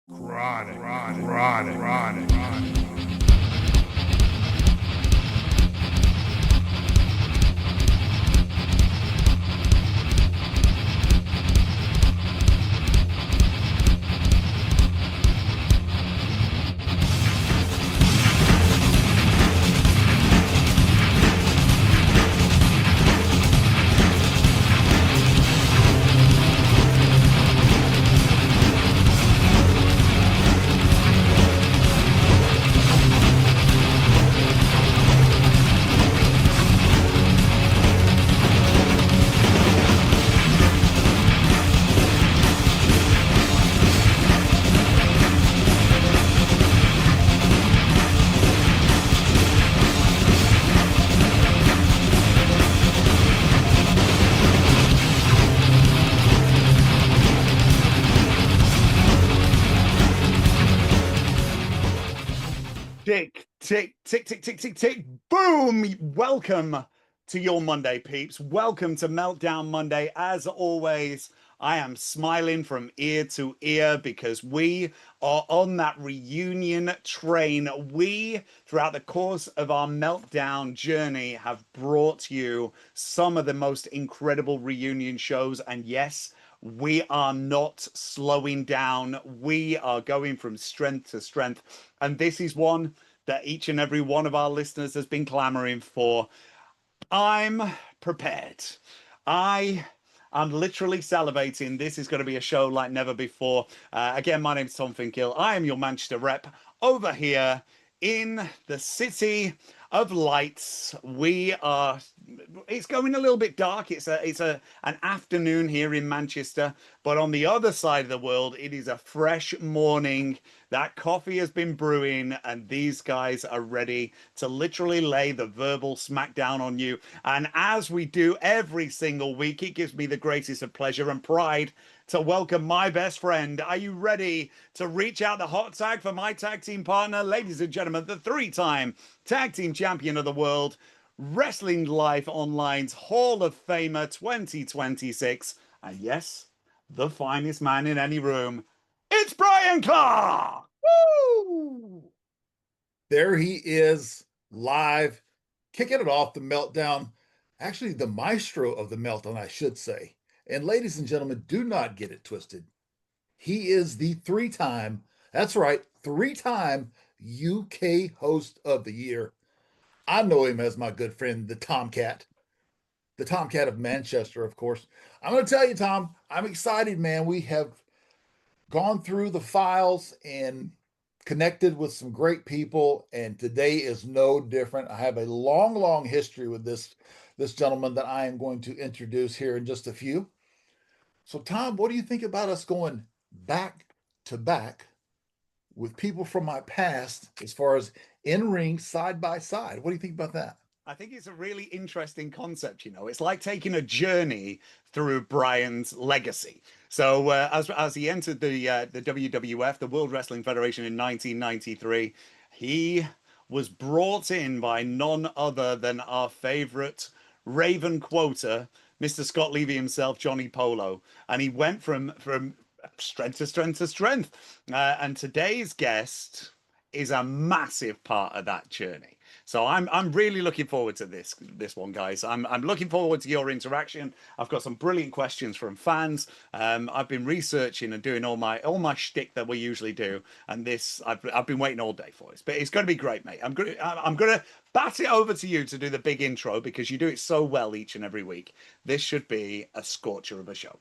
Chronic. Tick. Boom! Welcome to your Monday, peeps. Welcome to Meltdown Monday. As always, I am smiling from ear to ear because we are on that reunion train. We, throughout the course of our Meltdown journey, have brought you some of the most incredible reunion shows. And yes, we are not slowing down. We are going from strength to strength. And this is one that each and every one of our listeners has been clamoring for. I'm prepared. I am literally salivating. This is going to be a show like never before. Again, my name's Tom Finkill. I am your Manchester rep over here in the city of lights. We are. It's going a little bit dark. It's an afternoon here in Manchester, but on the other side of the world, it is a fresh morning. That coffee has been brewing, and these guys are ready to literally lay the verbal smackdown on you. And as we do every single week, it gives me the greatest of pleasure and pride to welcome my best friend. Are you ready to reach out the hot tag for my tag team partner? Ladies and gentlemen, the three-time tag team champion of the world, Wrestling Life Online's Hall of Famer 2026, and yes, the finest man in any room. It's Brian Clark! Woo! There he is, live, kicking it off the meltdown. Actually, the maestro of the meltdown, I should say. And ladies and gentlemen, do not get it twisted. He is the that's right, three-time UK host of the year. I know him as my good friend, the Tomcat of Manchester, of course. I'm going to tell you, Tom, I'm excited, man. We have gone through the files and connected with some great people, and today is no different. I have a long history with this gentleman that I am going to introduce here in just a few. So, Tom, what do you think about us going back to back with people from my past as far as in ring side by side? What do you think about that? I think it's a really interesting concept. It's like taking a journey through Brian's legacy. So as he entered the WWF, the World Wrestling Federation, in 1993, he was brought in by none other than our favorite Raven quota, Mr. Scott Levy himself, Johnny Polo, and he went from strength to strength to strength. And today's guest is a massive part of that journey. So I'm really looking forward to this one, guys. I'm looking forward to your interaction. I've got some brilliant questions from fans. I've been researching and doing all my shtick that we usually do, and this I've been waiting all day for this. But it's going to be great, mate. I'm going to bat it over to you to do the big intro because you do it so well each and every week. This should be a scorcher of a show.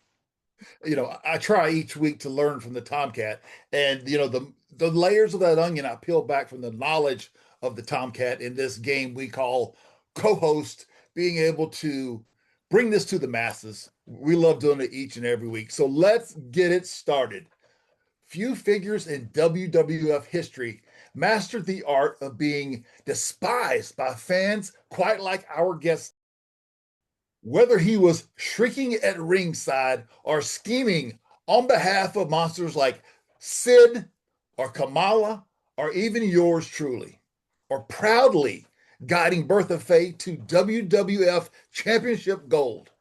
I try each week to learn from the Tomcat, and the layers of that onion I peel back from the knowledge of the Tomcat in this game we call co-host, being able to bring this to the masses. We love doing it each and every week. So let's get it started. Few figures in WWF history mastered the art of being despised by fans quite like our guest. Whether he was shrieking at ringside or scheming on behalf of monsters like Sid or Kamala or even yours truly, or proudly guiding Bertha Faye to WWF Championship gold,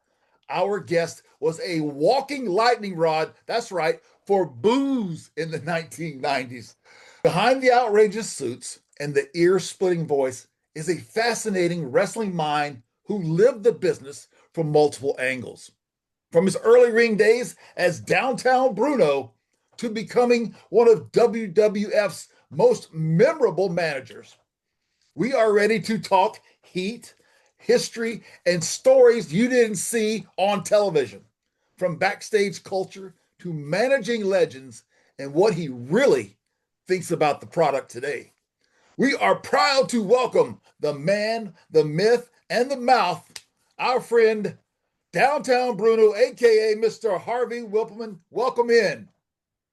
our guest was a walking lightning rod. That's right, for booze in the 1990s. Behind the outrageous suits and the ear-splitting voice is a fascinating wrestling mind who lived the business from multiple angles. From his early ring days as Downtown Bruno to becoming one of WWF's most memorable managers. We are ready to talk heat, history, and stories you didn't see on television. From backstage culture to managing legends and what he really thinks about the product today. We are proud to welcome the man, the myth, and the mouth, our friend Downtown Bruno, aka Mr. Harvey Wippleman. Welcome in.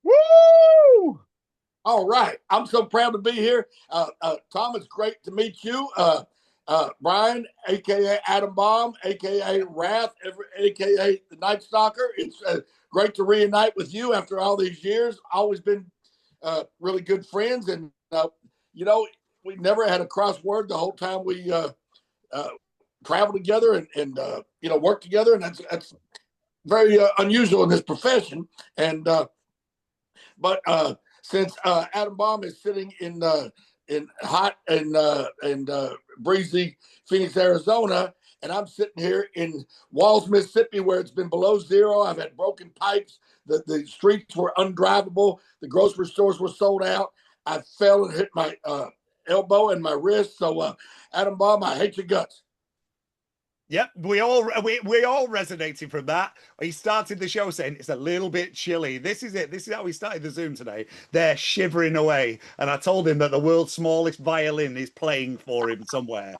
Woo! All right. I'm so proud to be here. Tom, it's great to meet you. Bryan, a.k.a. Adam Bomb, a.k.a. Wrath, a.k.a. the Night Stalker. It's great to reunite with you after all these years. Always been really good friends. And, we never had a crossword the whole time we travel together and work together. And that's very unusual in this profession. And but since Adam Bomb is sitting in hot and breezy Phoenix, Arizona, and I'm sitting here in Walls, Mississippi, where it's been below zero. I've had broken pipes. The streets were undrivable. The grocery stores were sold out. I fell and hit my elbow and my wrist. So, Adam Bomb, I hate your guts. Yep, we all resonated from that. He started the show saying it's a little bit chilly. This is it. This is how we started the Zoom today. They're shivering away, and I told him that the world's smallest violin is playing for him somewhere,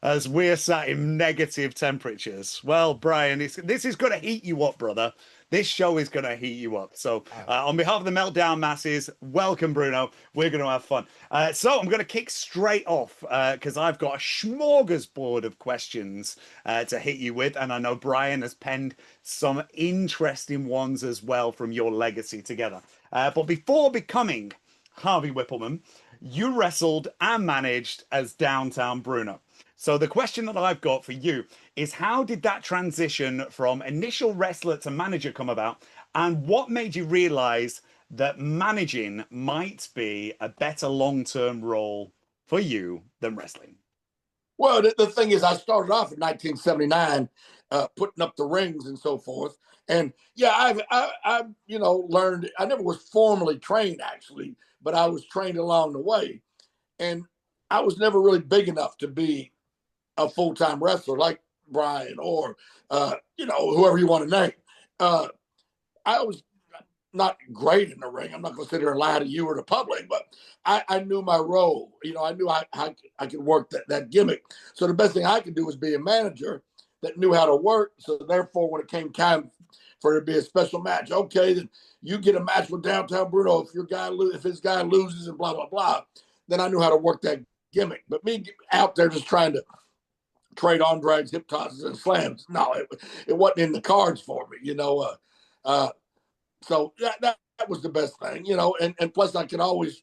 as we're sat in negative temperatures. Well, Bryan, this is going to heat you up, brother. This show is going to heat you up. So, on behalf of the Meltdown masses, welcome, Bruno. We're going to have fun. So, I'm going to kick straight off because I've got a smorgasbord of questions to hit you with. And I know Bryan has penned some interesting ones as well from your legacy together. But before becoming Harvey Wippleman, you wrestled and managed as Downtown Bruno. So the question that I've got for you is, how did that transition from initial wrestler to manager come about? And what made you realize that managing might be a better long-term role for you than wrestling? Well, the thing is, I started off in 1979, putting up the rings and so forth. And yeah, I've learned. I never was formally trained actually, but I was trained along the way. And I was never really big enough to be a full-time wrestler like Bryan or whoever you want to name. I was not great in the ring. I'm not going to sit here and lie to you or the public, but I knew my role. I knew I could work that gimmick. So the best thing I could do was be a manager that knew how to work. So therefore, when it came time for it to be a special match, okay, then you get a match with Downtown Bruno. If his guy loses and blah blah blah, then I knew how to work that gimmick. But me out there just trying to trade on drags, hip tosses, and slams, no, it wasn't in the cards for me. So that was the best thing, and plus I could always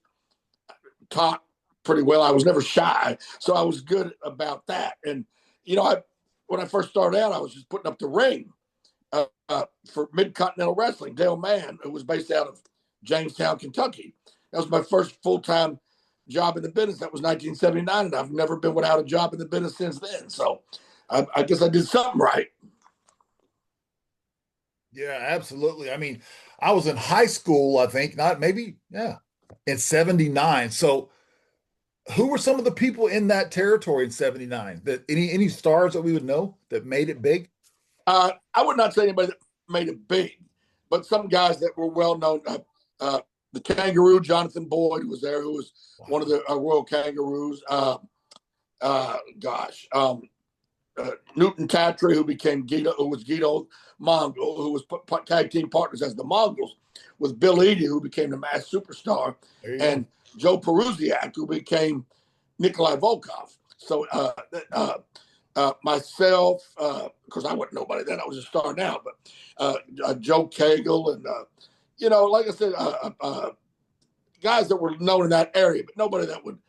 talk pretty well. I was never shy, so I was good about that. And, when I first started out, I was just putting up the ring for Mid-Continental Wrestling. Dale Mann, who was based out of Jamestown, Kentucky. That was my first full-time job in the business. That was 1979, and I've never been without a job in the business since then. So I guess I did something right. Yeah, absolutely. I mean, I was in high school, I think, in 79. So who were some of the people in that territory in 79? That any stars that we would know that made it big? I would not say anybody that made it big, but some guys that were well known. The Kangaroo, Jonathan Boyd, was there, who was one of the Royal Kangaroos. Newton Tatry, who became Guido, who was Guido Mongol, who was tag team partners as the Mongols, with Bill Eadie, who became the Masked Superstar, and Joe Peruziak, who became Nikolai Volkov. So myself, of course, I wasn't nobody then. I was just starting out, but Joe Cagle and, like I said, guys that were known in that area, but nobody that would,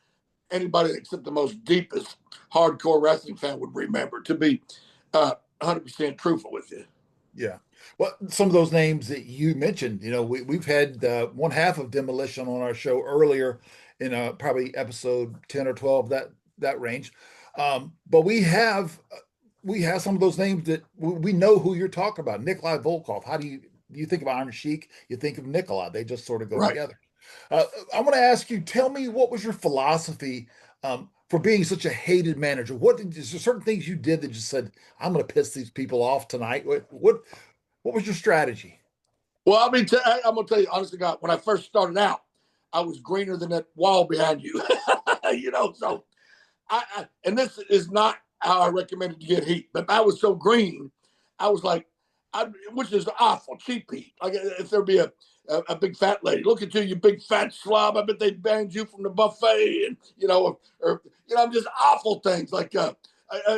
anybody except the most deepest hardcore wrestling fan would remember, to be 100% truthful with you. Yeah. Well, some of those names that you mentioned, we've had one half of Demolition on our show earlier in probably episode 10 or 12, that range. But we have some of those names that we know who you're talking about. Nikolai Volkov. How do you think of Iron Sheik? You think of Nikolai. They just sort of go Right. together. I want to ask you, tell me, what was your philosophy for being such a hated manager? Is there certain things you did that just said, I'm going to piss these people off tonight? What was your strategy? Well, I mean, I'm gonna tell you, honestly, God, when I first started out, I was greener than that wall behind you. So and this is not how I recommended to get heat, but I was so green, I was like, which is awful, cheap heat. Like if there'd be a big fat lady, look at you, you big fat slob. I bet they banned you from the buffet, and or just awful things like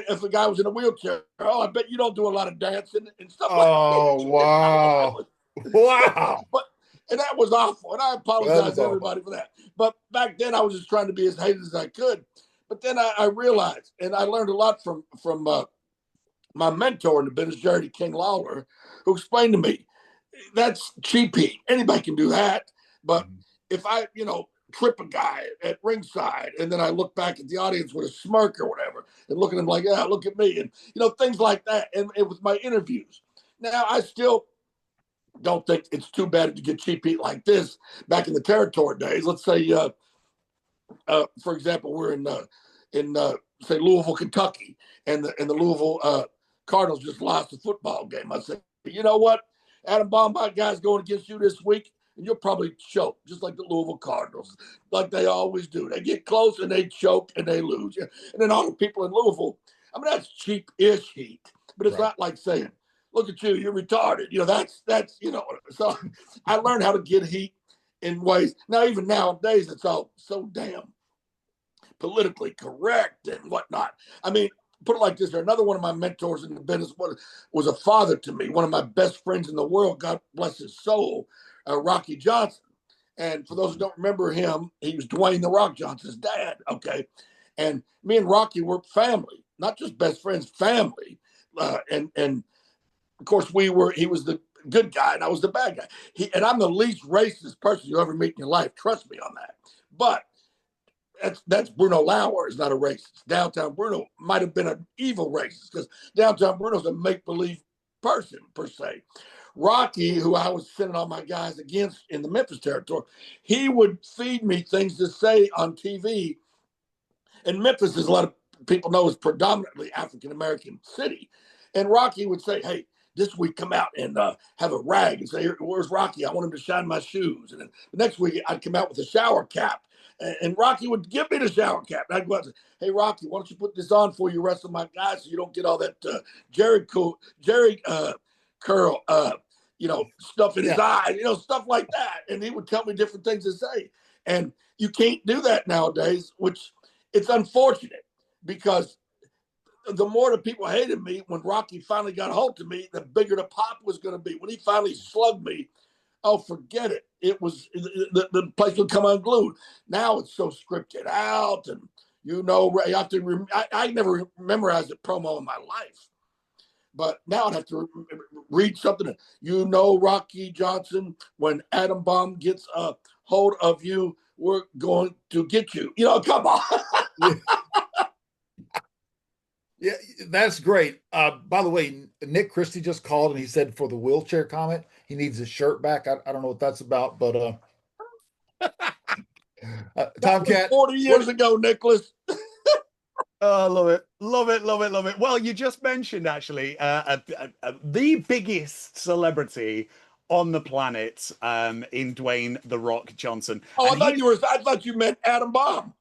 if a guy was in a wheelchair, oh, I bet you don't do a lot of dancing and stuff like that. Oh, wow. Wow. But and that was awful, and I That apologize was to awful. everybody for that. But back then, I was just trying to be as hated as I could. But then I realized, and I learned a lot from my mentor in the business, Jerry King Lawler, who explained to me that's cheap heat. Anybody can do that. But if I, trip a guy at ringside, and then I look back at the audience with a smirk or whatever, and look at him like, yeah, look at me, and things like that. And it was my interviews. Now I still don't think it's too bad to get cheap heat like this back in the territory days. Let's say, for example, we're in say Louisville, Kentucky, and the Louisville Cardinals just lost a football game. I say, you know what, Adam Bomb, my guy's going against you this week, and you'll probably choke, just like the Louisville Cardinals, like they always do. They get close and they choke and they lose. And then all the people in Louisville, I mean, that's cheap-ish heat, but it's Right. not like saying, look at you, you're retarded. That's. So I learned how to get heat in ways. Now, even nowadays, it's all so damn politically correct and whatnot. I mean, put it like this: another one of my mentors in the business was a father to me, one of my best friends in the world. God bless his soul, Rocky Johnson. And for those who don't remember him, he was Dwayne the Rock Johnson's dad. Okay, and me and Rocky were family, not just best friends, family. And of course, he was the good guy and I was the bad guy. And I'm the least racist person you'll ever meet in your life. Trust me on that. But that's Bruno Lauer is not a racist. Downtown Bruno might have been an evil racist because Downtown Bruno's a make-believe person per se. Rocky, who I was sending all my guys against in the Memphis territory, he would feed me things to say on TV. And Memphis, as a lot of people know, is predominantly African-American city. And Rocky would say, hey, this week come out and have a rag and say, where's Rocky? I want him to shine my shoes. And then the next week I'd come out with a shower cap. And Rocky would give me the shower cap. And I'd go out and say, hey, Rocky, why don't you put this on for you rest of my guys so you don't get all that Jerry curl, stuff in his eye, stuff like that. And he would tell me different things to say. And you can't do that nowadays, which it's unfortunate because the more the people hated me, when Rocky finally got a hold of me, the bigger the pop was going to be. When he finally slugged me, oh, forget it. It was the place would come unglued. Now it's so scripted out, and you have to. I never memorized a promo in my life, but now I'd have to read something. Rocky Johnson, when Adam Bomb gets a hold of you, we're going to get you. Come on. Yeah, that's great. By the way, Nick Christie just called and he said for the wheelchair comment, he needs his shirt back. I don't know what that's about, but Tomcat, 40 years ago, Nicholas. Oh, love it. Love it. Love it. Love it. Well, you just mentioned actually the biggest celebrity on the planet in Dwayne The Rock Johnson. Oh, And I thought you meant Adam Bomb.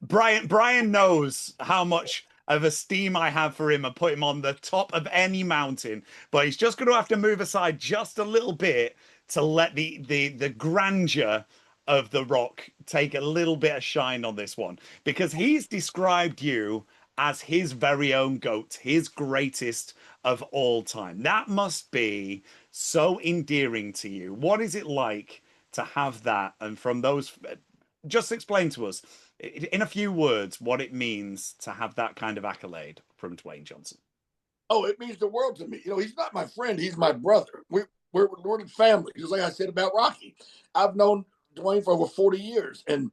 Brian knows how much of esteem I have for him and put him on the top of any mountain, but he's just going to have to move aside just a little bit to let the grandeur of The Rock take a little bit of shine on this one, because he's described you as his very own GOAT, his greatest of all time. That must be so endearing to you. What is it like to have that? And from those, just explain to us in a few words what it means to have that kind of accolade from Dwayne Johnson. Oh, it means the world to me. He's not my friend. He's my brother. We're family. Just like I said about Rocky. I've known Dwayne for over 40 years. And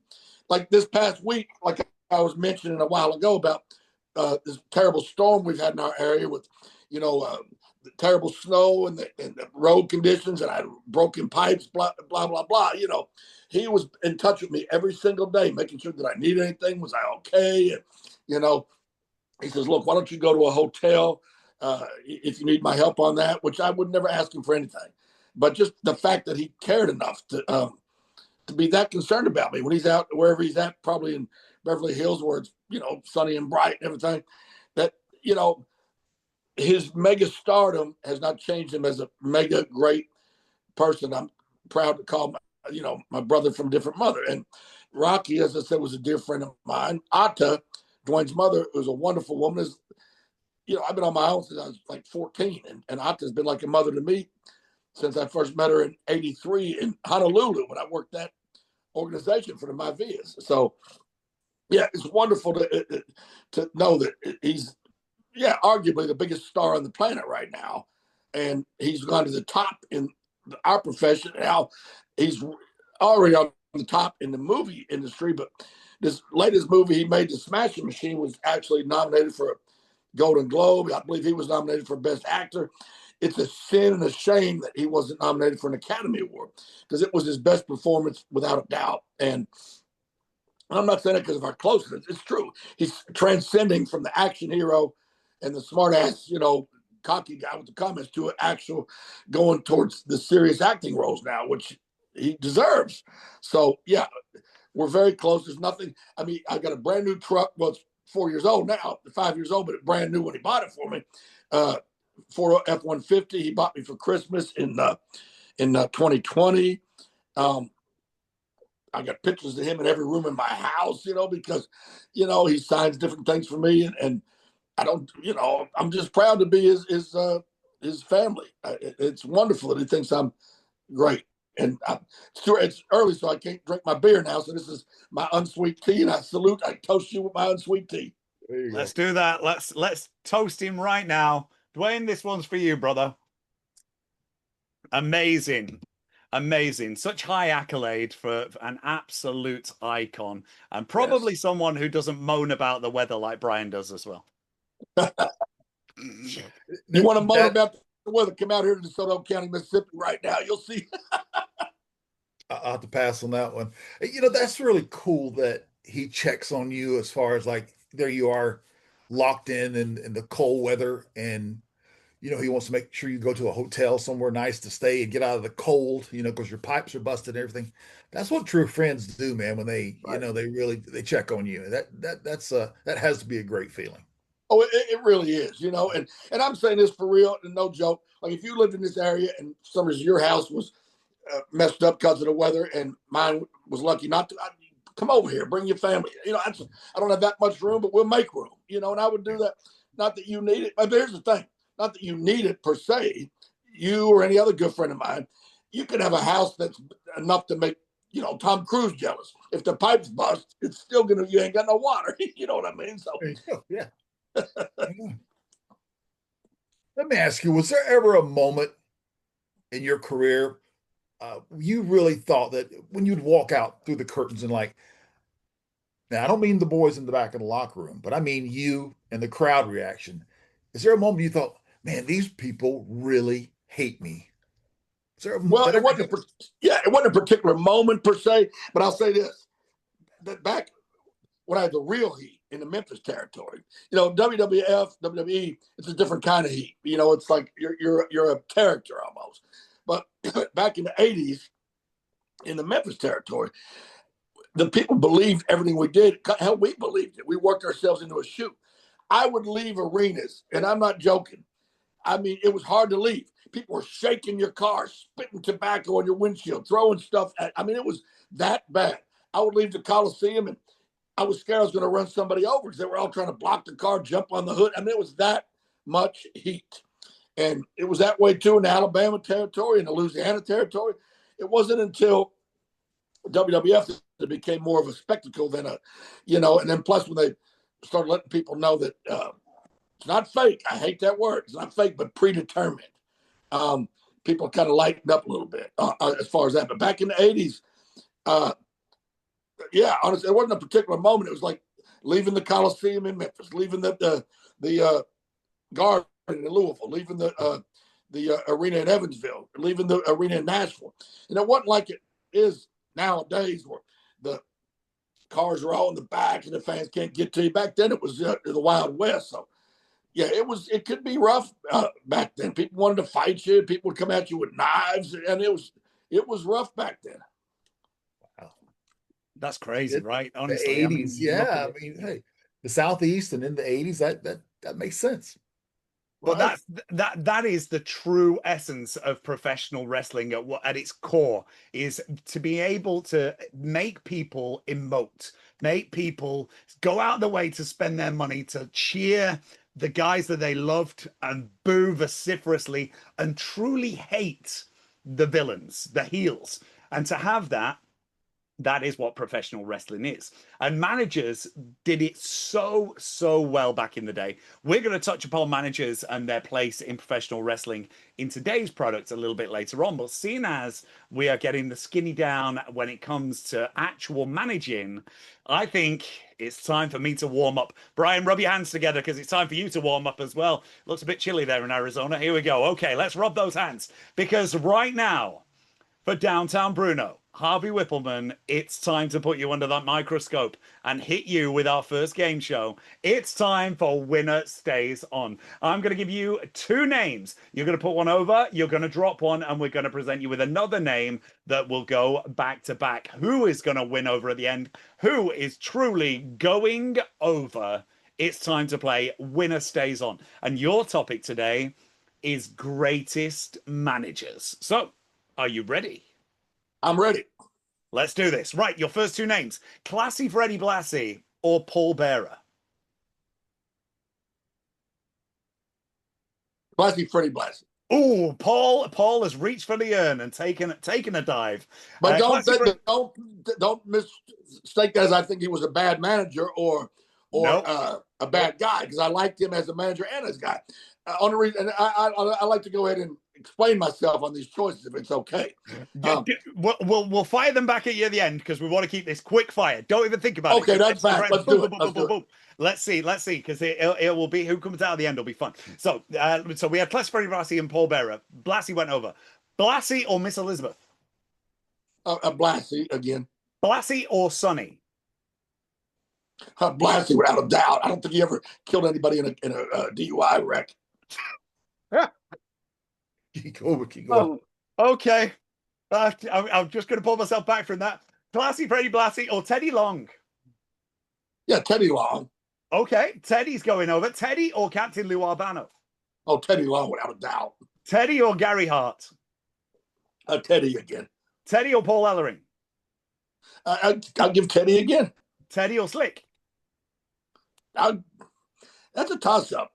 like this past week, like I was mentioning a while ago about this terrible storm we've had in our area with, the terrible snow and the road conditions, and I had broken pipes, blah, blah, blah, blah. He was in touch with me every single day, making sure that I need anything. Was I okay? And, he says, look, why don't you go to a hotel if you need my help on that, which I would never ask him for anything. But just the fact that he cared enough to be that concerned about me when he's out, wherever he's at, probably in Beverly Hills, where it's, sunny and bright and everything, that, his mega stardom has not changed him as a mega great person. I'm proud to call my brother from a different mother. And Rocky, as I said, was a dear friend of mine. Atta, Dwayne's mother, was a wonderful woman. I've been on my own since I was like 14, and Atta's been like a mother to me since I first met her in '83 in Honolulu when I worked that organization for the Mavias. So, yeah, it's wonderful to know that he's, arguably the biggest star on the planet right now, and he's gone to the top in our profession. Now he's already on the top in the movie industry, but this latest movie he made, The Smashing Machine, was actually nominated for a Golden Globe. I believe he was nominated for Best Actor. It's a sin and a shame that he wasn't nominated for an Academy Award, because it was his best performance without a doubt. And I'm not saying it because of our closeness. It's true. He's transcending from the action hero and the smart ass, cocky guy with the comments to an actual going towards the serious acting roles now, which he deserves. So, yeah, we're very close. There's nothing. I mean, I got a brand new truck. Well, it's 4 years old now, 5 years old, but it's brand new when he bought it for me. Ford F-150 he bought me for Christmas in 2020. I got pictures of him in every room in my house, because, he signs different things for me. And I don't, I'm just proud to be his family. It's wonderful that he thinks I'm great. And it's early, so I can't drink my beer now. So this is my unsweet tea, and I toast you with my unsweet tea. Let's do that. Let's toast him right now. Dwayne, this one's for you, brother. Amazing. Such high accolade for an absolute icon, and probably someone who doesn't moan about the weather like Bryan does as well. You want to moan about the weather? Come out here to DeSoto County, Mississippi right now. You'll see. I'll have to pass on that one. That's really cool that he checks on you as far as like, there you are locked in the cold weather, and he wants to make sure you go to a hotel somewhere nice to stay and get out of the cold, because your pipes are busted and everything. That's what true friends do, man, when they, they check on you. That has to be a great feeling. Oh, it really is, and I'm saying this for real and no joke. Like, if you lived in this area and for some reason your house was messed up because of the weather and mine was lucky not to, come over here, bring your family. I don't have that much room, but we'll make room, and I would do that. Not that you need it, but here's the thing. Not that you need it per se, you or any other good friend of mine, you could have a house that's enough to make, Tom Cruise jealous. If the pipes bust, it's still you ain't got no water. You know what I mean? So, yeah. Let me ask you, was there ever a moment in your career you really thought that when you'd walk out through the curtains and like, now I don't mean the boys in the back of the locker room, but I mean you and the crowd reaction. Is there a moment you thought, man, these people really hate me? It wasn't a particular moment per se, but I'll say this: that back when I had the real heat in the Memphis territory, WWF, WWE, it's a different kind of heat. It's like you're a character almost. But back in the '80s, in the Memphis territory, the people believed everything we did. Hell, we believed it. We worked ourselves into a shoot. I would leave arenas, and I'm not joking. I mean, it was hard to leave. People were shaking your car, spitting tobacco on your windshield, throwing stuff at. I mean, it was that bad. I would leave the Coliseum, and I was scared I was going to run somebody over because they were all trying to block the car, jump on the hood. I mean, it was that much heat. And it was that way, too, in the Alabama territory and the Louisiana territory. It wasn't until WWF that it became more of a spectacle than and then plus when they started letting people know that It's not fake. I hate that word. It's not fake, but predetermined. People kind of lightened up a little bit as far as that. But back in the 80s, yeah, honestly, it wasn't a particular moment. It was like leaving the Coliseum in Memphis, leaving the Garden in Louisville, leaving the arena in Evansville, leaving the arena in Nashville. And it wasn't like it is nowadays where the cars are all in the back and the fans can't get to you. Back then, it was the Wild West. So, yeah, it could be rough back then. People wanted to fight you. People would come at you with knives, and it was rough back then. Wow, that's crazy, right? Honestly, the 80s, yeah. I mean, hey, the Southeast and in the 80s, that makes sense. Well, right? that is the true essence of professional wrestling at its core, is to be able to make people emote, make people go out of the way to spend their money to cheer the guys that they loved and boo vociferously and truly hate the villains, the heels. And to have that is what professional wrestling is. And managers did it so well back in the day. We're going to touch upon managers and their place in professional wrestling in today's product a little bit later on. But seeing as we are getting the skinny down when it comes to actual managing, I think it's time for me to warm up. Brian, rub your hands together because it's time for you to warm up as well. Looks a bit chilly there in Arizona. Here we go. Okay, let's rub those hands, because right now, for Downtown Bruno, Harvey Wippleman, it's time to put you under that microscope and hit you with our first game show. It's time for Winner Stays On. I'm going to give you two names. You're going to put one over, you're going to drop one, and we're going to present you with another name that will go back to back. Who is going to win over at the end? Who is truly going over? It's time to play Winner Stays On. And your topic today is greatest managers. So, are you ready? I'm ready. Let's do this. Right, your first two names. Classy Freddie Blassie or Paul Bearer? Classy Freddie Blassie. Oh, Paul has reached for the urn and taken a dive. But don't mistake that as I think he was a bad manager or nope. A bad guy, because I liked him as a manager and as a guy. On the reason, and I like to go ahead and explain myself on these choices if it's okay. We'll fire them back at you at the end because we want to keep this quick fire. Don't even think about it. Okay, that's fine. Let's do it. Let's see, because it will be who comes out at the end will be fun. So we had Classy Freddie Blassie and Paul Bearer. Blassie went over. Blassie or Miss Elizabeth? Blassie again. Blassie or Sonny? Blassie, without a doubt. I don't think he ever killed anybody in a DUI wreck. Keep going. Okay. I'm just going to pull myself back from that. Classy Freddie Blassie or Teddy Long? Yeah, Teddy Long. Okay, Teddy's going over. Teddy or Captain Lou Albano? Oh, Teddy Long, without a doubt. Teddy or Gary Hart? Teddy again. Teddy or Paul Ellering? I'll give Teddy again. Teddy or Slick? That's a toss-up.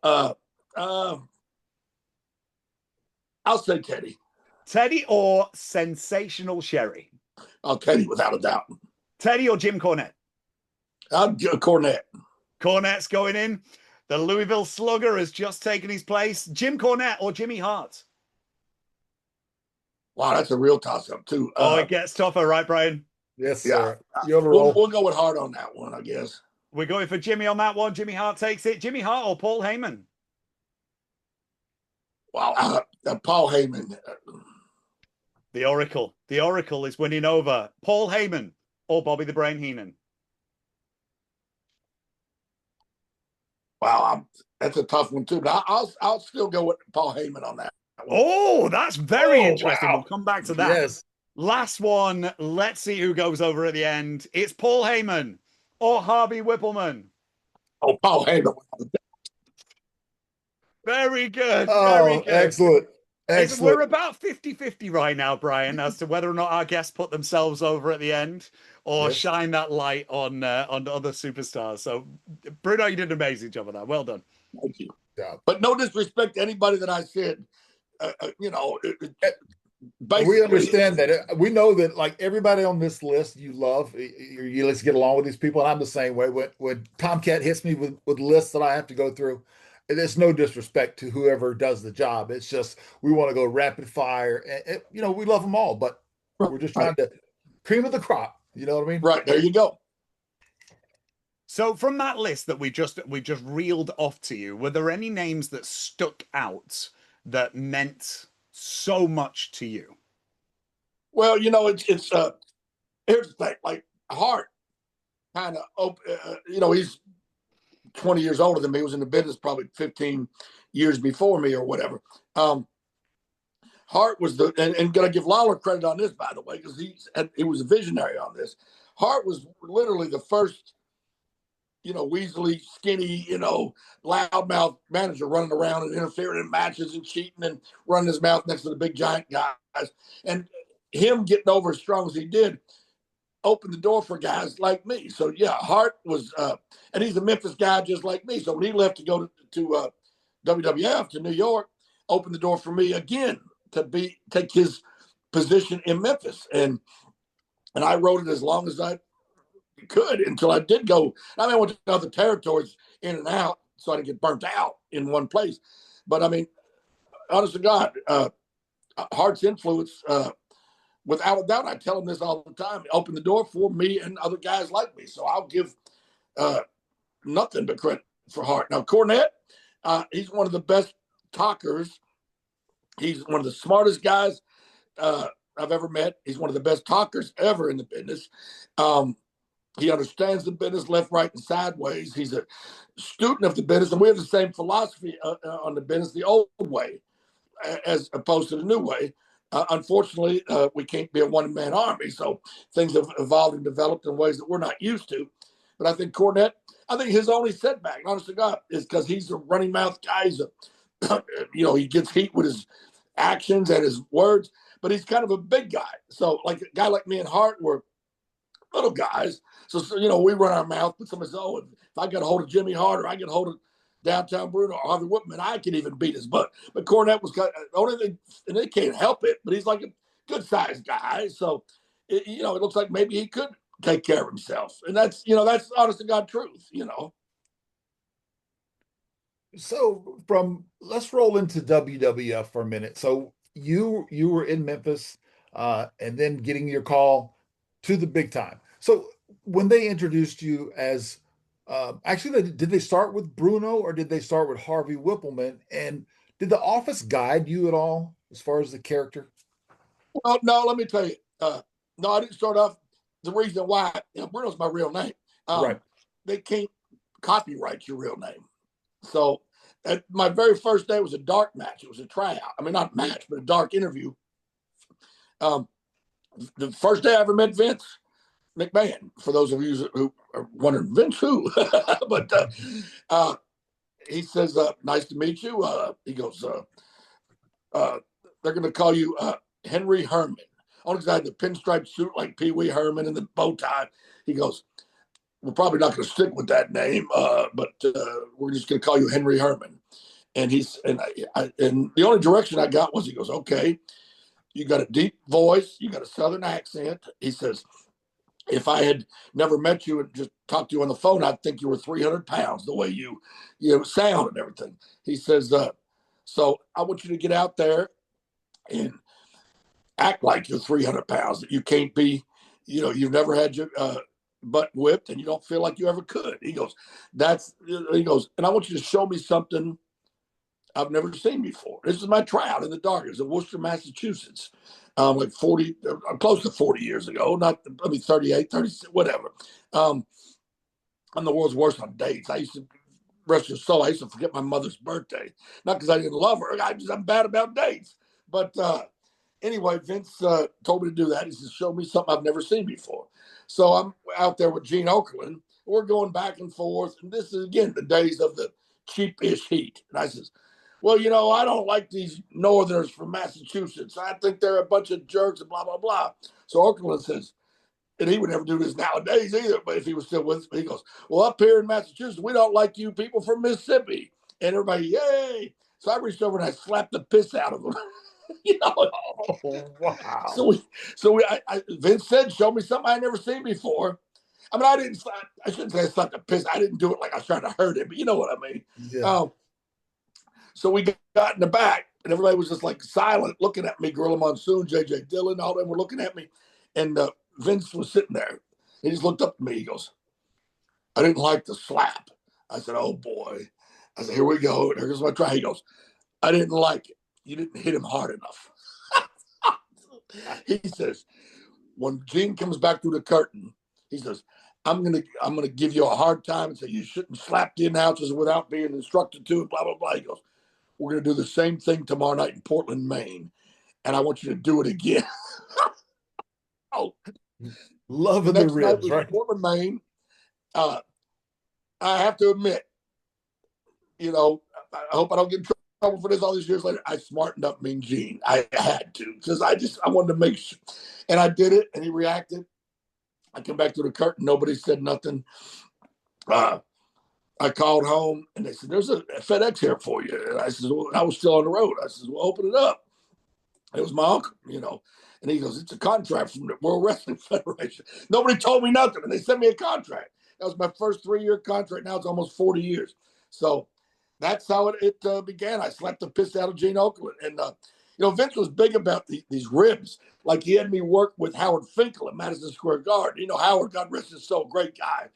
I'll say Teddy. Teddy or Sensational Sherry? Oh, Teddy, without a doubt. Teddy or Jim Cornette? I'll give Cornette. Cornette's going in. The Louisville Slugger has just taken his place. Jim Cornette or Jimmy Hart? Wow, that's a real toss-up, too. It gets tougher, right, Brian? Yes, yeah. Sir. You're on a roll. We'll go with Hart on that one, I guess. We're going for Jimmy on that one. Jimmy Hart takes it. Jimmy Hart or Paul Heyman? Wow, Paul Heyman. The Oracle. The Oracle is winning over. Paul Heyman or Bobby the Brain Heenan? Wow, that's a tough one too. But I'll still go with Paul Heyman on that one. Oh, that's very interesting. Wow. We'll come back to that. Yes. Last one. Let's see who goes over at the end. It's Paul Heyman or Harvey Wippleman? Oh, Paul Heyman. Very good. Oh, very good. Excellent. We're about 50-50 right now, Brian, as to whether or not our guests put themselves over at the end or shine that light on other superstars. So, Bruno, you did an amazing job of that. Well done. Thank you. Yeah. But no disrespect to anybody that I said, we understand that. We know that, like, everybody on this list you love. Let's get along with these people. And I'm the same way. When Tomcat hits me with lists that I have to go through, And it's no disrespect to whoever does the job. It's just we want to go rapid fire, and we love them all, but we're just trying to cream of the crop. You know what I mean? Right, there you go. So from that list that we just reeled off to you, were there any names that stuck out that meant so much to you? Well, it's here's the thing, like Hart kind of he's 20 years older than me. He was in the business probably 15 years before me or whatever. Hart was and gonna give Lawler credit on this, by the way, because he was a visionary on this. Hart was literally the first, weaselly, skinny, loudmouth manager running around and interfering in matches and cheating and running his mouth next to the big giant guys. And him getting over as strong as he did opened the door for guys like me. So yeah, Hart was, and he's a Memphis guy just like me. So when he left to go to WWF to New York, opened the door for me again to take his position in Memphis. And I wrote it as long as I could until I did go. I mean, I went to other territories in and out so I didn't get burnt out in one place. But I mean, honest to God, Hart's influence, without a doubt, I tell him this all the time, opened the door for me and other guys like me. So I'll give nothing but credit for Hart. Now, Cornette, he's one of the best talkers. He's one of the smartest guys I've ever met. He's one of the best talkers ever in the business. He understands the business left, right, and sideways. He's a student of the business, and we have the same philosophy on the business, the old way, as opposed to the new way. Unfortunately, we can't be a one-man army, so things have evolved and developed in ways that we're not used to. But I think Cornette, his only setback, honest to God, is because he's a running mouth guy. He's he gets heat with his actions and his words, but he's kind of a big guy. So like a guy like me and Hart were little guys. So we run our mouth, but somebody says, oh, if I get a hold of Jimmy Hart or I get a hold of downtown Bruno or Harvey Wippleman, I can even beat his butt. But Cornette was the only thing, and they can't help it, but he's like a good sized guy. So, it looks like maybe he could take care of himself. And that's honest to God truth, So let's roll into WWF for a minute. So you were in Memphis, and then getting your call to the big time. So when they introduced you as, actually, did they start with Bruno or did they start with Harvey Wippleman? And did the office guide you at all as far as the character? Well, no, let me tell you. No, I didn't start off. The reason why, Bruno's my real name. Right. They can't copyright your real name. So my very first day was a dark match. It was a tryout. I mean, not match, but a dark interview. The first day I ever met Vince McMahon, for those of you who are wondering, Vince who? But he says, nice to meet you. He goes, they're going to call you Henry Herman. Only because I had the pinstripe suit like Pee Wee Herman and the bow tie. He goes, we're probably not going to stick with that name, but we're just going to call you Henry Herman. And and the only direction I got was, he goes, okay, you got a deep voice, you got a Southern accent. He says, if I had never met you and just talked to you on the phone, I'd think you were 300 pounds, the way you sound and everything. He says, so I want you to get out there and act like you're 300 pounds, that you can't be, you've never had your butt whipped and you don't feel like you ever could. He goes, and I want you to show me something I've never seen before. This is my tryout in the dark. It was in Worcester, Massachusetts, like 40, close to 40 years ago. 38, 36, whatever. I'm the world's worst on dates. I used to, rest your soul, I used to forget my mother's birthday. Not because I didn't love her. I'm bad about dates. But anyway, Vince told me to do that. He says, show me something I've never seen before. So I'm out there with Gene Okerlund. We're going back and forth. And this is, again, the days of the cheap-ish heat. And I says, well, I don't like these Northerners from Massachusetts. I think they're a bunch of jerks and blah, blah, blah. So Okerlund says, and he would never do this nowadays either, but if he was still with me, he goes, well, up here in Massachusetts, we don't like you people from Mississippi. And everybody, yay. So I reached over and I slapped the piss out of him. Oh, wow. So Vince said, show me something I never seen before. I mean, I shouldn't say I slapped the piss. I didn't do it like I was trying to hurt him, but you know what I mean. Yeah. So we got in the back, and everybody was just like silent, looking at me. Gorilla Monsoon, J.J. Dillon, all them were looking at me. And Vince was sitting there. He just looked up at me. He goes, I didn't like the slap. I said, oh, boy. I said, here we go. Here's my try. He goes, I didn't like it. You didn't hit him hard enough. He says, when Gene comes back through the curtain, he says, I'm gonna give you a hard time and say you shouldn't slap the announcers without being instructed to, and blah, blah, blah. He goes, we're gonna do the same thing tomorrow night in Portland, Maine. And I want you to do it again. Oh, Loving the the next night ribs, was right? Portland, Maine. I have to admit, you know, I hope I don't get in trouble for this all these years later. I smartened up Mean Gene. I had to, because I wanted to make sure. And I did it, and he reacted. I come back to the curtain. Nobody said nothing. I called home, and they said, there's a FedEx here for you. And I said, well, I was still on the road. I said, well, open it up. It was my uncle, you know. And he goes, it's a contract from the World Wrestling Federation. Nobody told me nothing, and they sent me a contract. That was my first 3-year contract. Now it's almost 40 years. So that's how it began. I slapped the piss out of Gene Okerlund. And, you know, Vince was big about these ribs. Like he had me work with Howard Finkill at Madison Square Garden. You know, Howard, God rest his soul, great guy.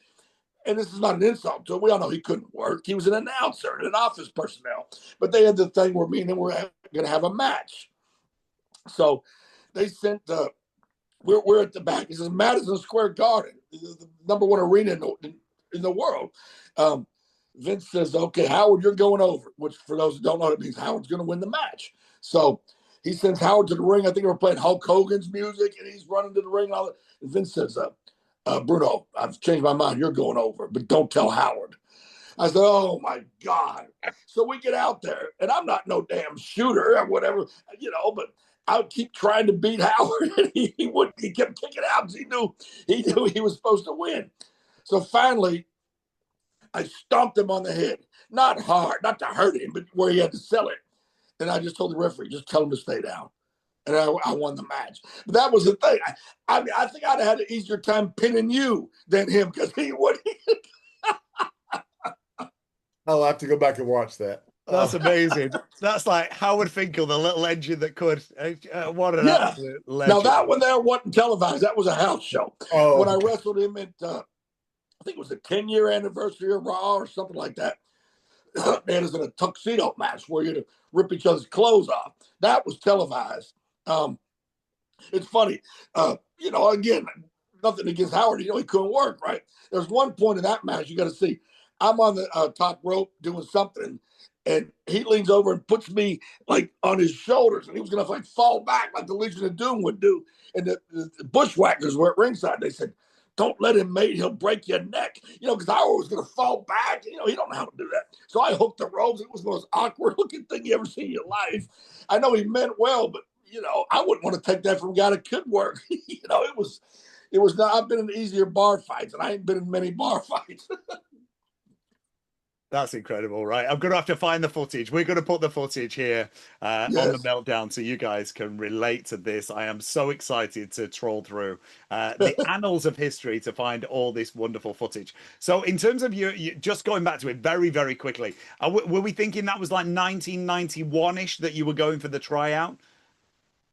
And this is not an insult to him. We all know he couldn't work. He was an announcer and an office personnel. But they had the thing where me and him were going to have a match. So they sent we're at the back. This is Madison Square Garden, the number one arena in the world. Vince says, okay, Howard, you're going over, which for those who don't know, it means Howard's going to win the match. So he sends Howard to the ring. I think they were playing Hulk Hogan's music, and he's running to the ring. And Vince says, Bruno, I've changed my mind. You're going over, but don't tell Howard. I said, oh, my God. So we get out there, and I'm not no damn shooter or whatever, you know, but I would keep trying to beat Howard, and he wouldn't. He kept kicking out because he knew he was supposed to win. So finally, I stomped him on the head. Not hard, not to hurt him, but where he had to sell it. And I just told the referee, just tell him to stay down. And I won the match. But that was the thing. I think I'd have had an easier time pinning you than him because he would. I'll have to go back and watch that. That's amazing. That's like Howard Finkel, the little engine that could. What an absolute legend. Now that one there wasn't televised. That was a house show. Oh, when I wrestled him at, I think it was the 10-year anniversary of Raw or something like that. They had us in a tuxedo match where you had to rip each other's clothes off. That was televised. It's funny. You know, again, nothing against Howard. You know, he couldn't work, right? There's one point in that match you got to see. I'm on the top rope doing something, and he leans over and puts me like on his shoulders, and he was going to like fall back like the Legion of Doom would do. And the bushwhackers were at ringside. They said, don't let him, mate. He'll break your neck. You know, because I was going to fall back. You know, he don't know how to do that. So I hooked the ropes. It was the most awkward looking thing you ever seen in your life. I know he meant well, but, you know, I wouldn't want to take that from a guy that could work. You know, it was not. I've been in easier bar fights, and I ain't been in many bar fights. That's incredible, right? I'm going to have to find the footage. We're going to put the footage here on the Meltdown so you guys can relate to this. I am so excited to troll through the annals of history to find all this wonderful footage. So in terms of you just going back to it very, very quickly, were we thinking that was like 1991-ish that you were going for the tryout?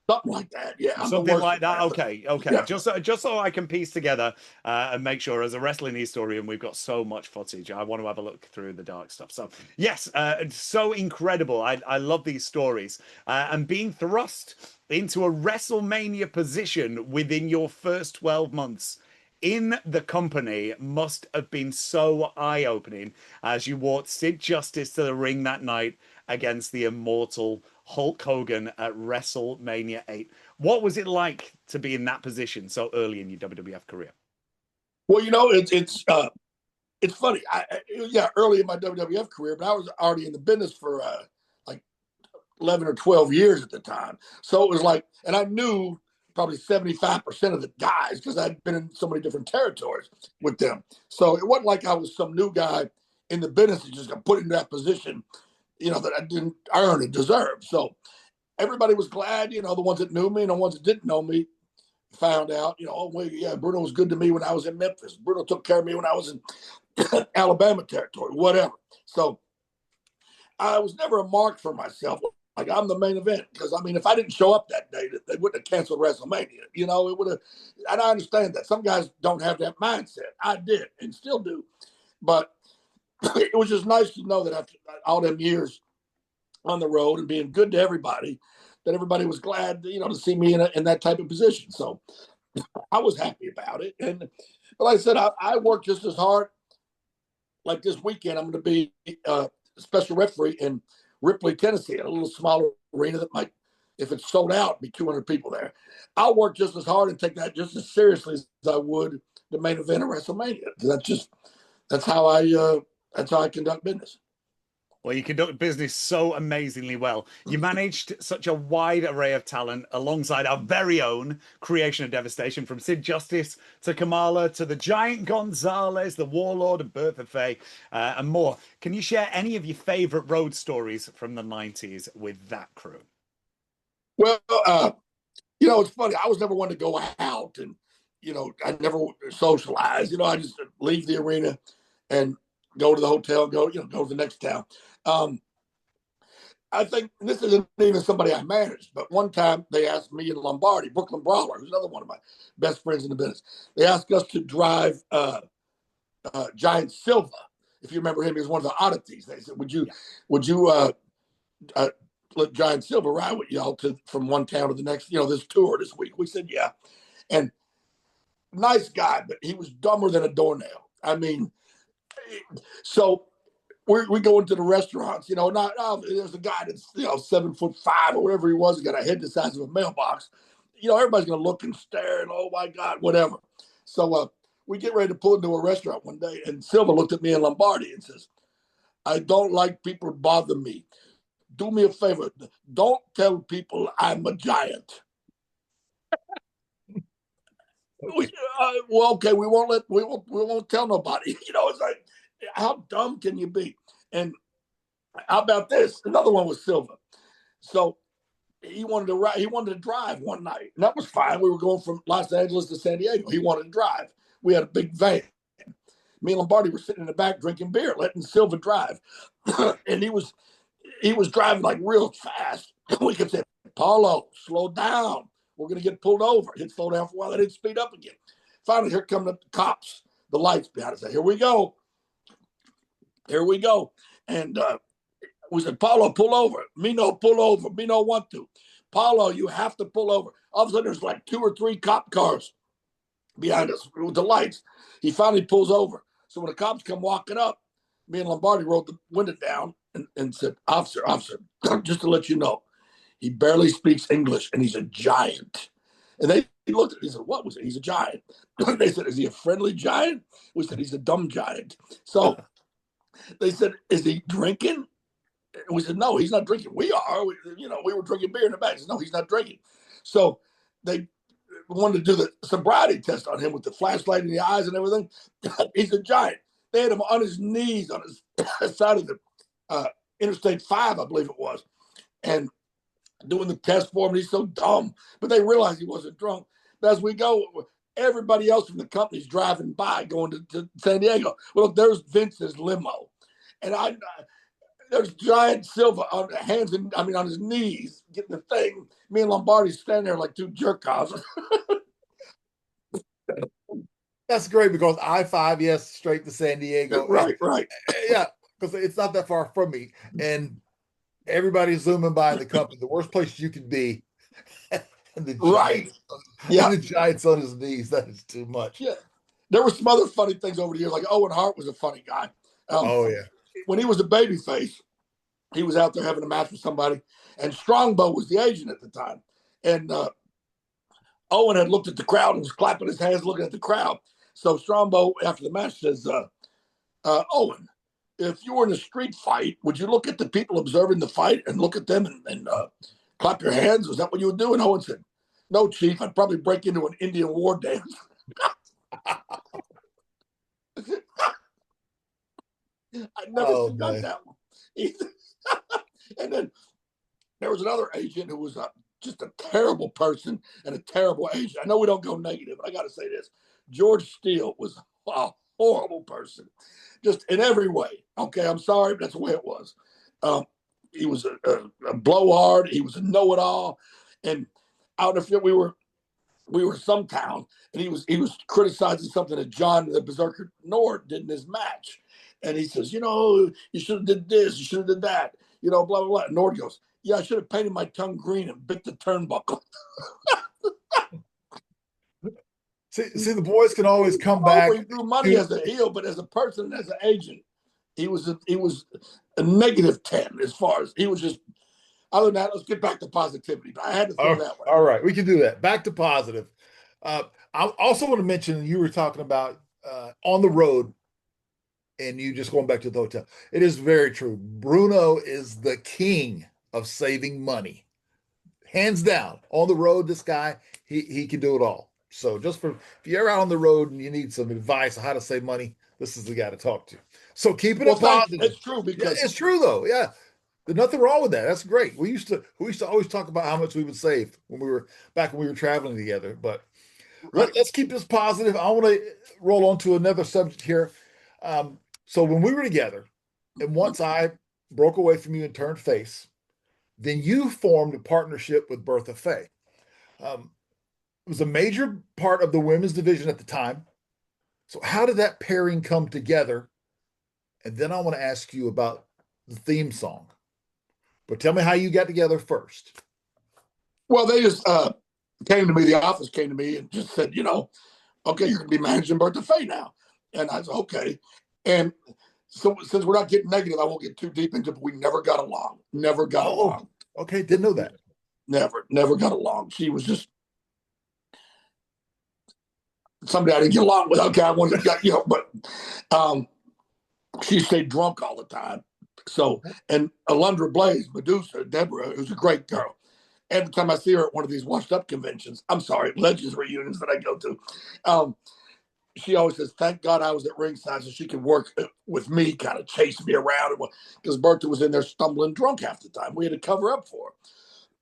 Something like that, yeah. Something like that. Okay. Yeah. Just so I can piece together and make sure, as a wrestling historian, we've got so much footage. I want to have a look through the dark stuff. So yes, so incredible. I love these stories and being thrust into a WrestleMania position within your first 12 months in the company must have been so eye-opening as you walked Sid Justice to the ring that night against the immortal Hulk Hogan at WrestleMania 8. What was it like to be in that position so early in your WWF career? Well, you know, it's funny. Early in my WWF career, but I was already in the business for like 11 or 12 years at the time. So it was like, and I knew probably 75% of the guys because I'd been in so many different territories with them. So it wasn't like I was some new guy in the business that just got put in that position, you know, that I didn't earn and deserve. So everybody was glad, you know, the ones that knew me and the ones that didn't know me found out, you know, oh, wait, yeah, Bruno was good to me when I was in Memphis. Bruno took care of me when I was in Alabama territory, whatever. So I was never a mark for myself. Like, I'm the main event. Because, I mean, if I didn't show up that day, they wouldn't have canceled WrestleMania. You know, it would have. And I understand that. Some guys don't have that mindset. I did and still do. But it was just nice to know that after all them years on the road and being good to everybody, that everybody was glad, you know, to see me in that type of position. So I was happy about it. And but like I said, I worked just as hard. Like this weekend, I'm going to be a special referee in Ripley, Tennessee, at a little smaller arena that might, if it's sold out, be 200 people there. I'll work just as hard and take that just as seriously as I would the main event of WrestleMania. That's how I conduct business. Well, you conduct business so amazingly well. You managed such a wide array of talent alongside our very own Creation of Devastation, from Sid Justice to Kamala to the Giant Gonzalez, the Warlord, and Bertha Faye, and more. Can you share any of your favorite road stories from the 90s with that crew? Well, you know, it's funny. I was never one to go out and, you know, I never socialized. You know, I just leave the arena and go to the hotel, go to the next town. I think this isn't even somebody I managed, but one time they asked me and Lombardi, Brooklyn Brawler, who's another one of my best friends in the business. They asked us to drive Giant Silva. If you remember him, he was one of the oddities. They said, would you let Giant Silva ride with y'all from one town to the next, you know, this tour this week? We said, yeah. And nice guy, but he was dumber than a doornail. I mean, so we go into the restaurants, you know, there's a guy that's, you know, 7'5" or whatever he was, he got a head the size of a mailbox. You know, everybody's going to look and stare and, oh my God, whatever. So we get ready to pull into a restaurant one day, and Silva looked at me and Lombardi and says, I don't like people to bother me. Do me a favor. Don't tell people I'm a giant. Well, okay, we won't tell nobody. You know, it's like, how dumb can you be? And how about this? Another one was Silva. So he wanted to drive one night, and that was fine. We were going from Los Angeles to San Diego. He wanted to drive. We had a big van. Me and Lombardi were sitting in the back drinking beer, letting Silva drive. And he was driving like real fast. We kept saying, Paulo, slow down. We're going to get pulled over. He'd slow down for a while. Then he'd speed up again. Finally, here come the cops, the lights behind us. Here we go. Here we go. And we said, Paulo, pull over. Me no pull over. Me no want to. Paulo, you have to pull over. All of a sudden, there's like 2 or 3 cop cars behind us with the lights. He finally pulls over. So when the cops come walking up, me and Lombardi rolled the window down and said, officer, just to let you know, he barely speaks English, and he's a giant. And they looked at it. He said, what was it? He's a giant. They said, is he a friendly giant? We said, he's a dumb giant. So they said, is he drinking? And we said, no, he's not drinking. We are. We were drinking beer in the back. Said, no, he's not drinking. So they wanted to do the sobriety test on him with the flashlight in the eyes and everything. He's a giant. They had him on his knees on his side of the Interstate 5, I believe it was, and doing the test for him. He's so dumb, but they realized he wasn't drunk. But as we go, everybody else from the company's driving by, going to San Diego. Well, look, there's Vince's limo, and there's Giant Silva on his knees, getting the thing. Me and Lombardi standing there like 2 jerk offs. That's great, because I-5, yes, straight to San Diego. Right. Yeah, because it's not that far from me. And everybody's zooming by in the company. The worst place you could be. And the Giants on his knees. That is too much. Yeah. There were some other funny things over the years. Like Owen Hart was a funny guy. When he was a babyface, he was out there having a match with somebody, and Strongbow was the agent at the time. And Owen had looked at the crowd and was clapping his hands, looking at the crowd. So Strongbow, after the match, says, Owen, if you were in a street fight, would you look at the people observing the fight and look at them and clap your hands? Was that what you would do? And Owen said, no, Chief, I'd probably break into an Indian war dance. I never forgot that one. And then there was another agent who was just a terrible person and a terrible agent. I know we don't go negative, but I got to say this. George Steele was a horrible person, just in every way. Okay, I'm sorry, but that's the way it was. He was a blowhard. He was a know-it-all. And out of it, we were some town, and he was criticizing something that John the Berserker Nord did in his match. And he says, you should have did this, you should have did that, blah, blah, blah. And Nord goes, yeah, I should have painted my tongue green and bit the turnbuckle. See, the boys can always come back. He drew money as a heel, but as a person, as an agent, he was a negative 10 as far as he was just. Other than that, let's get back to positivity. But I had to throw that way. All right, we can do that. Back to positive. I also want to mention you were talking about on the road, and you just going back to the hotel. It is very true. Bruno is the king of saving money, hands down. On the road, this guy he can do it all. So just if you're out on the road and you need some advice on how to save money, this is the guy to talk to. So keeping it positive. It's true because it's true though. Yeah. There's nothing wrong with that. That's great. We used to always talk about how much we would save when we were traveling together. But let's keep this positive. I want to roll on to another subject here. So when we were together, and once I broke away from you and turned face, then you formed a partnership with Bertha Faye. It was a major part of the women's division at the time. So how did that pairing come together? And then I want to ask you about the theme song. But tell me how you got together first. Well, they just came to me. The office came to me and just said, okay, you're going to be managing Bertha Faye now. And I said, okay. And so since we're not getting negative, I won't get too deep into it, but we never got along. Never got along. Okay, didn't know that. Never got along. She was just somebody I didn't get along with. Okay, I wanted to, but she stayed drunk all the time. So, and Alundra Blaze, Medusa, Deborah, who's a great girl. Every time I see her at one of these washed up conventions, Legends reunions that I go to, she always says, thank God I was at ringside so she could work with me, kind of chase me around. Because Bertha was in there stumbling drunk half the time. We had to cover up for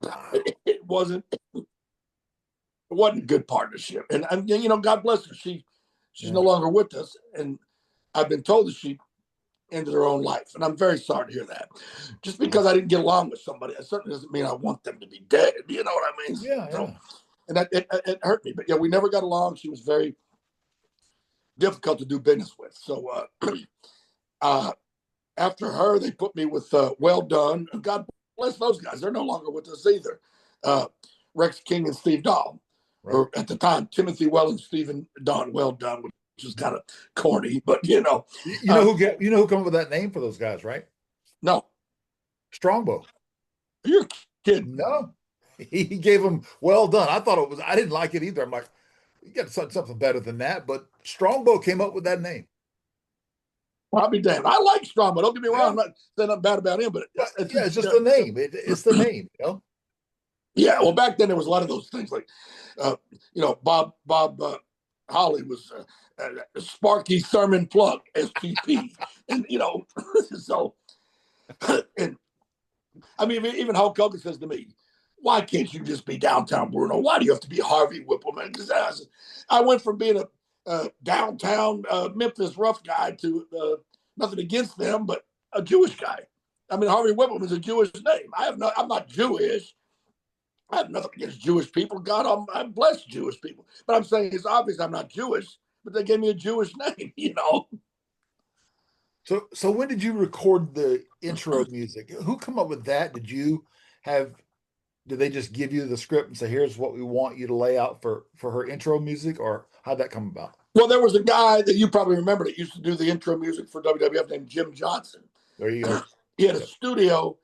her. It wasn't a good partnership. And God bless her. She's no longer with us. And I've been told that she ended her own life. And I'm very sorry to hear that. Just because I didn't get along with somebody, it certainly doesn't mean I want them to be dead. You know what I mean? Yeah. So, and that, it hurt me. But yeah, we never got along. She was very difficult to do business with. So after her, they put me with Well Done. And God bless those guys. They're no longer with us either. Rex King and Steve Dahl. Right. Or at the time, Timothy Well and Stephen Don Well Done, which is kind of corny, but you know who came up with that name for those guys, right? No, Strongbow. You're kidding? No, he gave them Well Done. I didn't like it either. I'm like, you got something better than that. But Strongbow came up with that name. Well, I'll be damned. I like Strongbow. Don't get me wrong. I'm not saying nothing bad about him, but it's just the name. It's the name, Yeah. Well, back then there was a lot of those things like, Bob Holly was. Sparky Thurman Plug, STP. And, so, and I mean, even Hulk Hogan says to me, why can't you just be downtown Bruno? Why do you have to be Harvey Wippleman? Because I went from being a downtown Memphis rough guy to nothing against them, but a Jewish guy. I mean, Harvey Wippleman is a Jewish name. I'm not Jewish. I have nothing against Jewish people. God, I'm blessed Jewish people. But I'm saying it's obvious I'm not Jewish. But they gave me a Jewish name, So when did you record the intro music? Who come up with that? Did they just give you the script and say, here's what we want you to lay out for her intro music, or how'd that come about? Well, there was a guy that you probably remember that used to do the intro music for WWF named Jim Johnson. There you go. He had a studio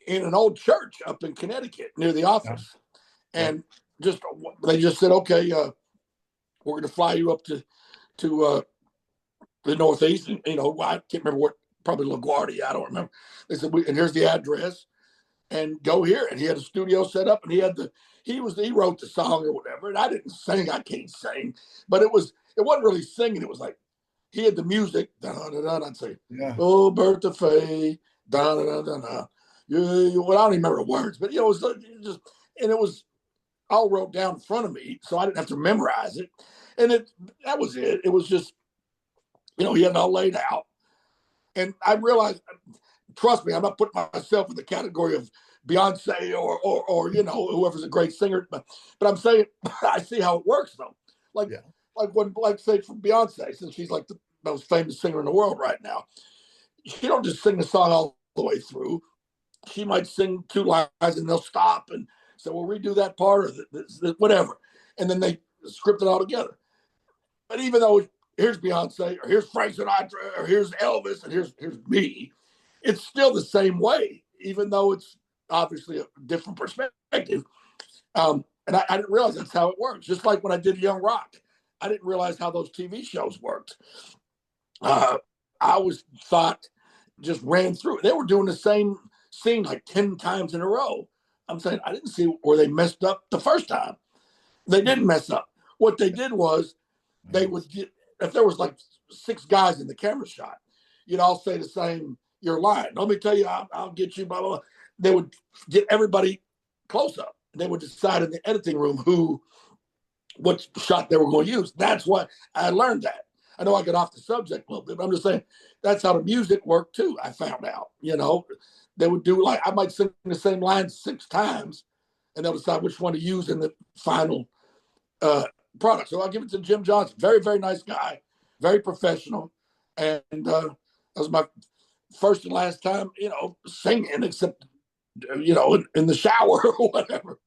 in an old church up in Connecticut near the office. Yeah. And they just said, okay, we're going to fly you up to the Northeast. And, I can't remember what, probably LaGuardia. I don't remember. They said, and here's the address and go here. And he had a studio set up and he wrote the song or whatever. And I didn't sing. I can't sing, but it wasn't really singing. It was like, he had the music. I'd say, oh, Bertha Faye. Well, I don't even remember the words, but it was just, and it was all wrote down in front of me. So I didn't have to memorize it. And that was it. It was just, he had it all laid out. And I realized trust me, I'm not putting myself in the category of Beyonce or whoever's a great singer, but I'm saying I see how it works though. Like say for Beyonce, since she's like the most famous singer in the world right now, she don't just sing the song all the way through. She might sing 2 lines and they'll stop and say, "We'll redo that part or whatever," and then they script it all together. But even though here's Beyonce or here's Frank Sinatra or here's Elvis and here's me, it's still the same way, even though it's obviously a different perspective. And I didn't realize that's how it works. Just like when I did Young Rock, I didn't realize how those TV shows worked. I always thought just ran through. They were doing the same scene like 10 times in a row. I'm saying I didn't see where they messed up the first time. They didn't mess up. What they did was they would get, if there was like 6 guys in the camera shot, you'd all say the same, your line. Let me tell you, I'll get you, blah, blah, blah. They would get everybody close up. They would decide in the editing room what shot they were going to use. That's why I learned that. I know I got off the subject a little bit, but I'm just saying that's how the music worked too. I found out, they would do like, I might sing the same line 6 times and they'll decide which one to use in the final product. So I'll give it to Jim Johnson. Very, very nice guy, very professional. And that was my first and last time, singing, except, in the shower or whatever.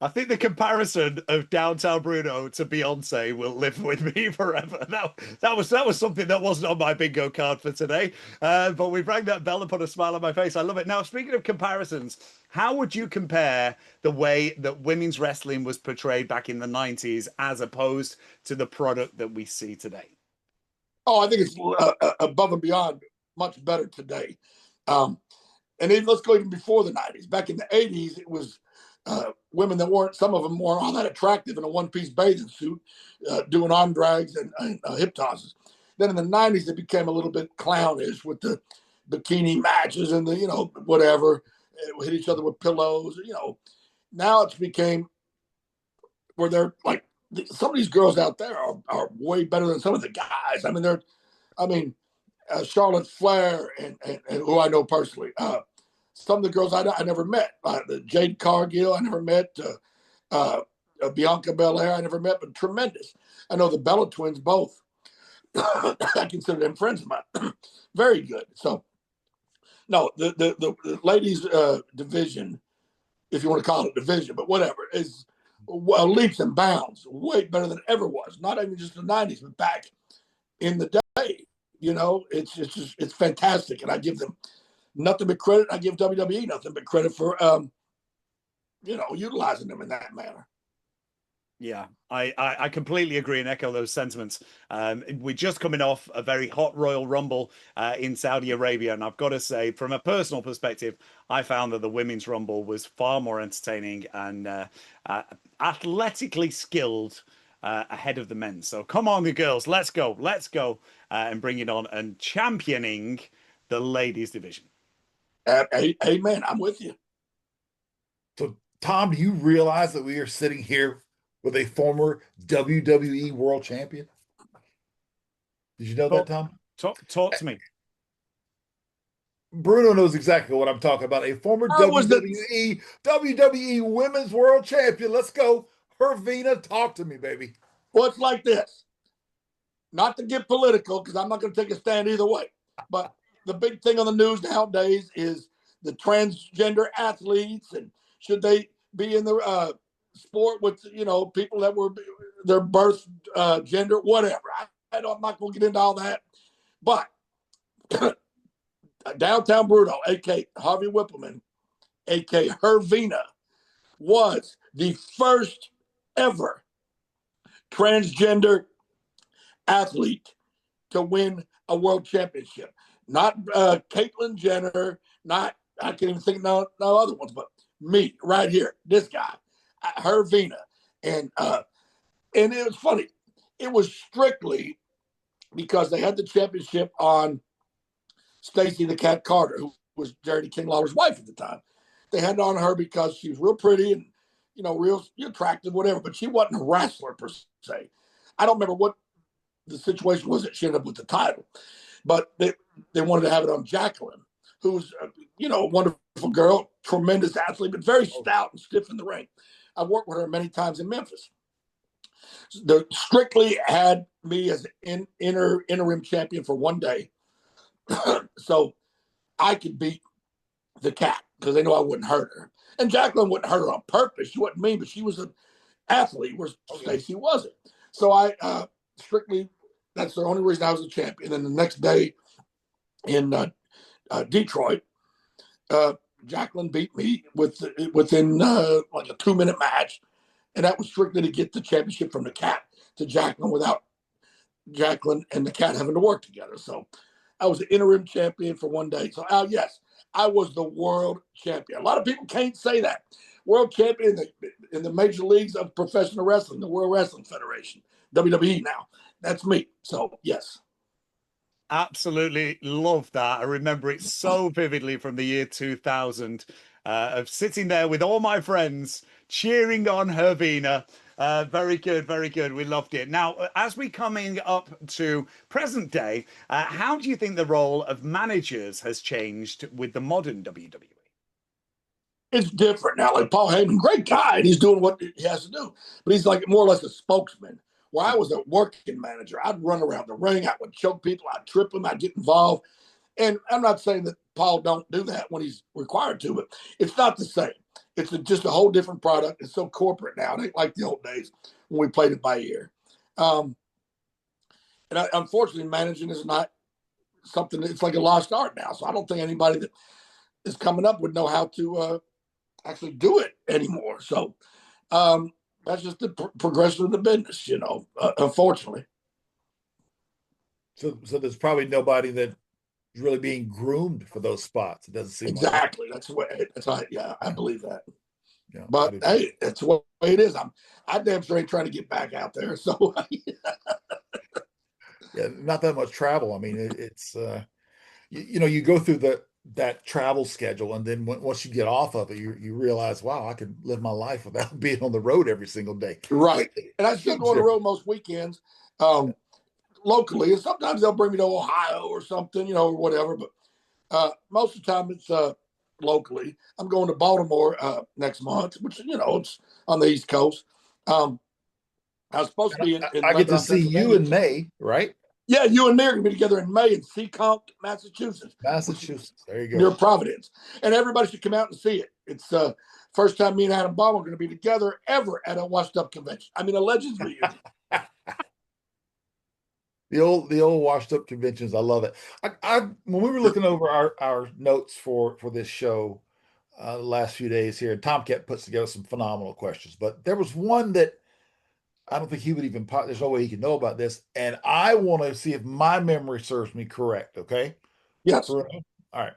I think the comparison of Downtown Bruno to Beyonce will live with me forever. That was something that wasn't on my bingo card for today, but we rang that bell and put a smile on my face. I love it. Now, speaking of comparisons, how would you compare the way that women's wrestling was portrayed back in the 90s as opposed to the product that we see today? Oh, I think it's above and beyond much better today. And even, let's go even before the 90s. Back in the 80s, it was women that some of them weren't all that attractive in a one-piece bathing suit, doing arm drags and hip tosses. Then in the 90s, it became a little bit clownish with the bikini matches and the, whatever, hit each other with pillows. Now it's became where they're like, some of these girls out there are way better than some of the guys. Charlotte Flair and who I know personally, some of the girls I never met. Jade Cargill, I never met. Bianca Belair, I never met, but tremendous. I know the Bella twins both. I consider them friends of mine. Very good. So, no, the ladies' division, if you want to call it division, but whatever, is leaps and bounds, way better than it ever was. Not even just the 90s, but back in the day. It's fantastic, and I give them nothing but credit. I give WWE nothing but credit for, utilizing them in that manner. Yeah, I completely agree and echo those sentiments. We're just coming off a very hot Royal Rumble in Saudi Arabia, and I've got to say, from a personal perspective, I found that the Women's Rumble was far more entertaining and athletically skilled ahead of the men's. So come on, the girls, let's go and bring it on and championing the ladies division. Amen. I'm with you. So, Tom, do you realize that we are sitting here with a former WWE World Champion? Did you know that, Tom? Talk to me. Bruno knows exactly what I'm talking about. A former WWE Women's World Champion. Let's go. Hervina, talk to me, baby. Well, it's like this. Not to get political, because I'm not going to take a stand either way, but the big thing on the news nowadays is the transgender athletes, and should they be in the sport with people that were their birth gender, whatever. I'm not going to get into all that, but Downtown Bruno, aka Harvey Wippleman, aka Hervina, was the first ever transgender athlete to win a world championship. Not Caitlyn Jenner, I can't even think of no other ones, but me right here, this guy, Hervina. And it was funny. It was strictly because they had the championship on Stacey the Cat Carter, who was Jerry King Lawler's wife at the time. They had it on her because she was real pretty and, real attractive, whatever, but she wasn't a wrestler per se. I don't remember what the situation was that she ended up with the title, but they wanted to have it on Jacqueline. who's a wonderful girl, tremendous athlete, but very stout and stiff in the ring. I've worked with her many times in Memphis. They strictly had me as an interim champion for one day, so I could beat the cat because they know I wouldn't hurt her. And Jacqueline wouldn't hurt her on purpose. She wasn't mean, but she was an athlete where Stacy wasn't. So I strictly, that's the only reason I was a champion. And the next day in Detroit, Jacqueline beat me within like a 2-minute match. And that was strictly to get the championship from the cat to Jacqueline without Jacqueline and the cat having to work together. So I was an interim champion for one day. So yes, I was the world champion. A lot of people can't say that. World champion in the major leagues of professional wrestling, the World Wrestling Federation, WWE now. That's me. So yes. Absolutely love that. I remember it so vividly from the year 2000 of sitting there with all my friends cheering on Hervina. Very good, very good. We loved it. Now, as we coming up to present day, how do you think the role of managers has changed with the modern WWE? It's different now. Like Paul Heyman, great guy, and he's doing what he has to do. But he's like more or less a spokesman. Where I was a working manager, I'd run around the ring, I would choke people, I'd trip them, I'd get involved. And I'm not saying that Paul don't do that when he's required to, but it's not the same. It's just a whole different product. It's so corporate now. It ain't like the old days when we played it by ear. Unfortunately, managing is not something, it's like a lost art now. So I don't think anybody that is coming up would know how to actually do it anymore. So that's just the progression of the business, unfortunately. So there's probably nobody that is really being groomed for those spots. It doesn't seem exactly. Like that's how, yeah, I believe that. Yeah, but hey, that's the way it is. I damn sure ain't trying to get back out there. So yeah, not that much travel. I mean, it's you go through that travel schedule, and then once you get off of it, you realize, wow, I could live my life without being on the road every single day. Right. And I still go on the road most weekends, locally, and sometimes they'll bring me to Ohio or something, or whatever. But most of the time it's locally. I'm going to Baltimore next month, which it's on the East Coast. I was supposed to be in I get to see you in May, right? Yeah, you and me are going to be together in May in Seekonk, Massachusetts. There you go. Near Providence. And everybody should come out and see it. It's first time me and Adam Bomb are going to be together ever at a washed up convention. I mean, a Legends reunion. The old washed up conventions. I love it. When we were looking over our notes for this show the last few days here, and Tomcat puts together some phenomenal questions, but there was one that I don't think he would even there's no way he could know about this. And I want to see if my memory serves me correct. Okay. Yes. All right.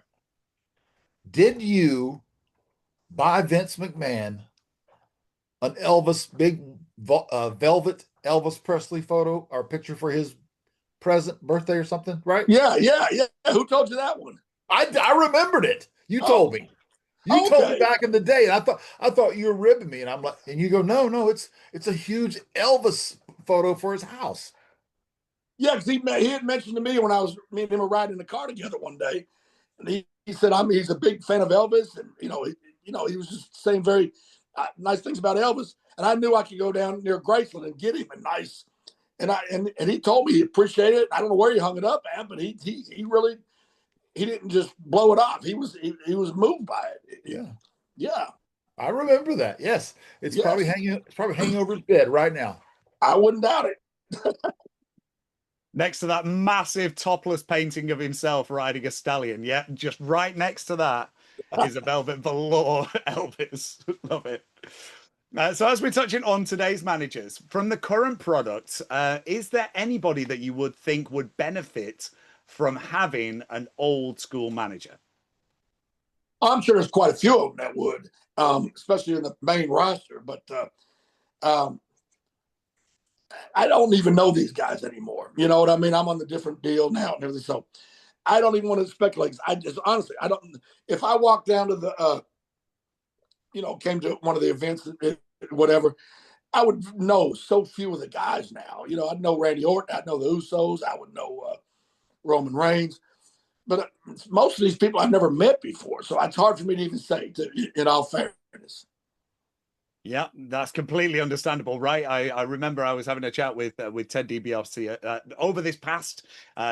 Did you buy Vince McMahon an Elvis big velvet Elvis Presley photo or picture for his birthday or something? Right. Yeah. Who told you that one? I remembered it. You told me. You told me back in the day, and I thought you were ribbing me, and I'm like, and you go, no, it's a huge Elvis photo for his house. Yeah, because he had mentioned to me when me and him were riding in the car together one day, and he said, he's a big fan of Elvis, and he was just saying very nice things about Elvis, and I knew I could go down near Graceland and get him a nice, and he told me he appreciated it. I don't know where he hung it up at, but he really. He didn't just blow it off. He was moved by it. Yeah. I remember that. Yes, it's probably hanging over his bed right now. I wouldn't doubt it. Next to that massive topless painting of himself riding a stallion. Yeah, just right next to that is a velvet velour Elvis. Love it. So as we're touching on today's managers, from the current product, is there anybody that you would think would benefit from having an old school manager? I'm sure there's quite a few of them that would, especially in the main roster. But I don't even know these guys anymore. You know what I mean? I'm on the different deal now and everything. So I don't even want to speculate. I just honestly, I don't. If I walk down to the, came to one of the events, whatever, I would know so few of the guys now. I'd know Randy Orton. I'd know the Usos. I would know Roman Reigns. but most of these people I've never met before, so it's hard for me to even say. In all fairness. Yeah, that's completely understandable, right? I remember I was having a chat with Ted DiBiase over this past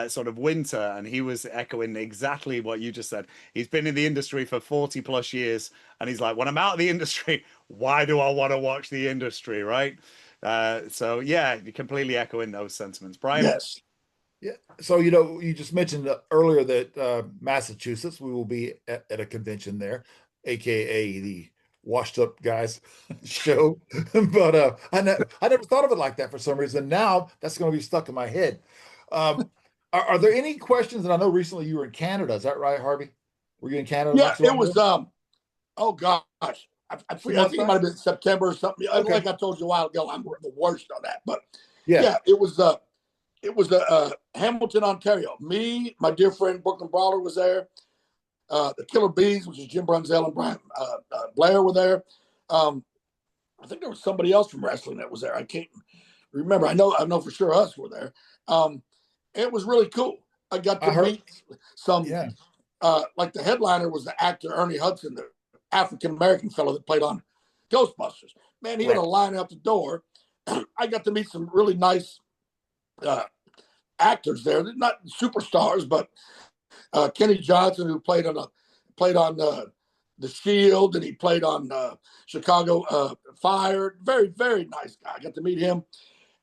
sort of winter, and he was echoing exactly what you just said. He's been in the industry for 40 plus years, and he's like, when I'm out of the industry, why do I want to watch the industry, right? So yeah, completely echoing those sentiments, Bryan. Yes. Yeah. So, you just mentioned earlier that Massachusetts, we will be at a convention there, aka the Washed Up Guys show. But I never thought of it like that for some reason. Now that's going to be stuck in my head. Are there any questions? And I know recently you were in Canada. Is that right, Harvey? Were you in Canada? Yeah, it was. Oh gosh, I think it might have been September or something. Okay. Like I told you a while ago, I'm the worst on that. But yeah, it was. It was Hamilton, Ontario. Me, my dear friend Brooklyn Brawler was there. The Killer Bees, which is Jim Brunzell and Brian Blair, were there. I think there was somebody else from wrestling that was there. I can't remember. I know for sure us were there. It was really cool. I got to meet some. Yeah. Like the headliner was the actor Ernie Hudson, the African American fellow that played on Ghostbusters. Man, he had a line out the door. I got to meet some really nice actors there. They're not superstars, but Kenny Johnson, who played on The Shield, and he played on Chicago Fire. Very, very nice guy. I got to meet him.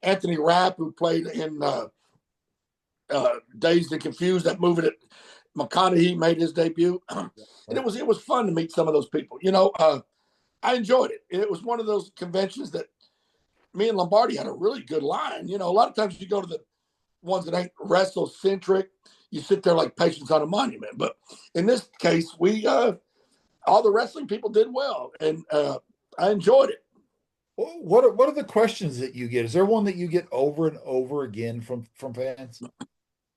Anthony Rapp, who played in Dazed and Confused, that movie that McConaughey made his debut. And it was fun to meet some of those people. I enjoyed it. It was one of those conventions that me and Lombardi had a really good line. A lot of times you go to the ones that ain't wrestle-centric, you sit there like Patience on a Monument. But in this case, we all the wrestling people did well, and I enjoyed it. What are the questions that you get? Is there one that you get over and over again from fans?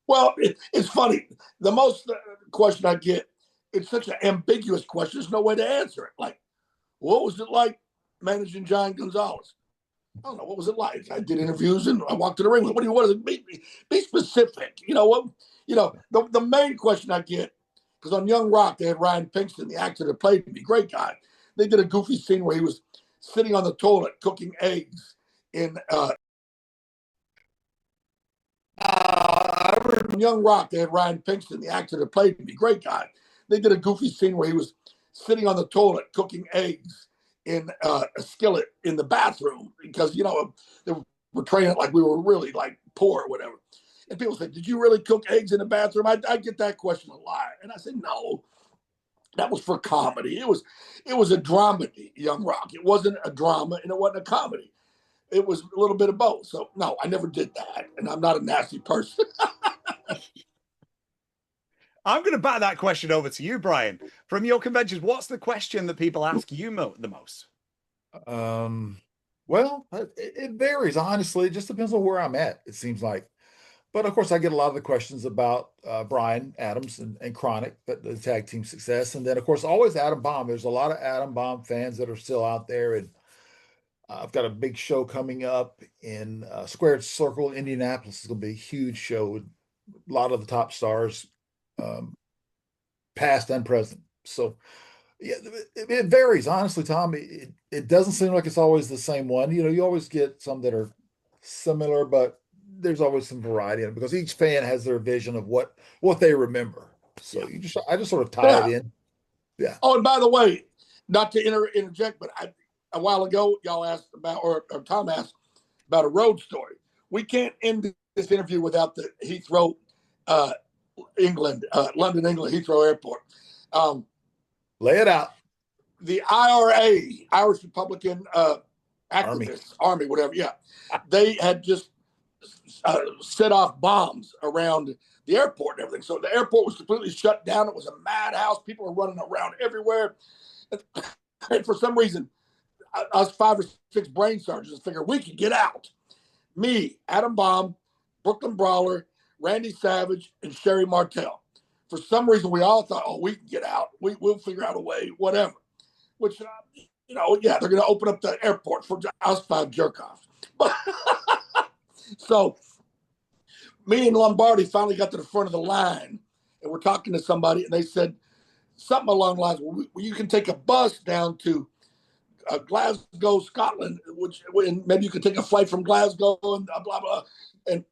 Well, it's funny. The most question I get, it's such an ambiguous question. There's no way to answer it. Like, what was it like managing Giant Gonzalez? I don't know. What was it like? I did interviews and I walked to the ring. What does it mean? Be specific. The main question I get, because on Young Rock, they had Ryan Pinkston, the actor that played me, great guy. They did a goofy scene where he was sitting on the toilet cooking eggs in Young Rock. They had Ryan Pinkston, the actor that played me, great guy. They did a goofy scene where he was sitting on the toilet cooking eggs in a skillet in the bathroom because, they were training it like we were really like poor or whatever. And people say, did you really cook eggs in the bathroom? I get that question a lot. And I said, no, that was for comedy. It was a dramedy, Young Rock. It wasn't a drama and it wasn't a comedy. It was a little bit of both. So no, I never did that. And I'm not a nasty person. I'm going to bat that question over to you, Bryan. From your conventions, what's the question that people ask you the most? Well, it varies, honestly. It just depends on where I'm at, it seems like. But of course, I get a lot of the questions about Brian Adams and Chronic, the tag team success. And then, of course, always Adam Bomb. There's a lot of Adam Bomb fans that are still out there. And I've got a big show coming up in Squared Circle, Indianapolis. It's going to be a huge show with a lot of the top stars, past and present. So, yeah, it varies, honestly, Tom. It doesn't seem like it's always the same one. You always get some that are similar, but there's always some variety in it because each fan has their vision of what they remember. So I just sort of tie it in. Yeah. Oh, and by the way, not to interject, but a while ago y'all asked about, or Tom asked about a road story. We can't end this interview without the Heathrow, London, England, Heathrow Airport. Lay it out. The IRA, Irish Republican activists, Army, whatever. Yeah, they had just set off bombs around the airport and everything. So the airport was completely shut down. It was a madhouse. People were running around everywhere. And for some reason, us 5 or 6 brain surgeons figured we could get out. Me, Adam Bomb, Brooklyn Brawler, Randy Savage, and Sherry Martel. For some reason, we all thought, oh, we can get out. We'll figure out a way, whatever. Which, they're going to open up the airport for us 5 jerk-offs. So me and Lombardi finally got to the front of the line, and we're talking to somebody, and they said something along the lines, well, you can take a bus down to Glasgow, Scotland, and maybe you could take a flight from Glasgow and blah, blah. And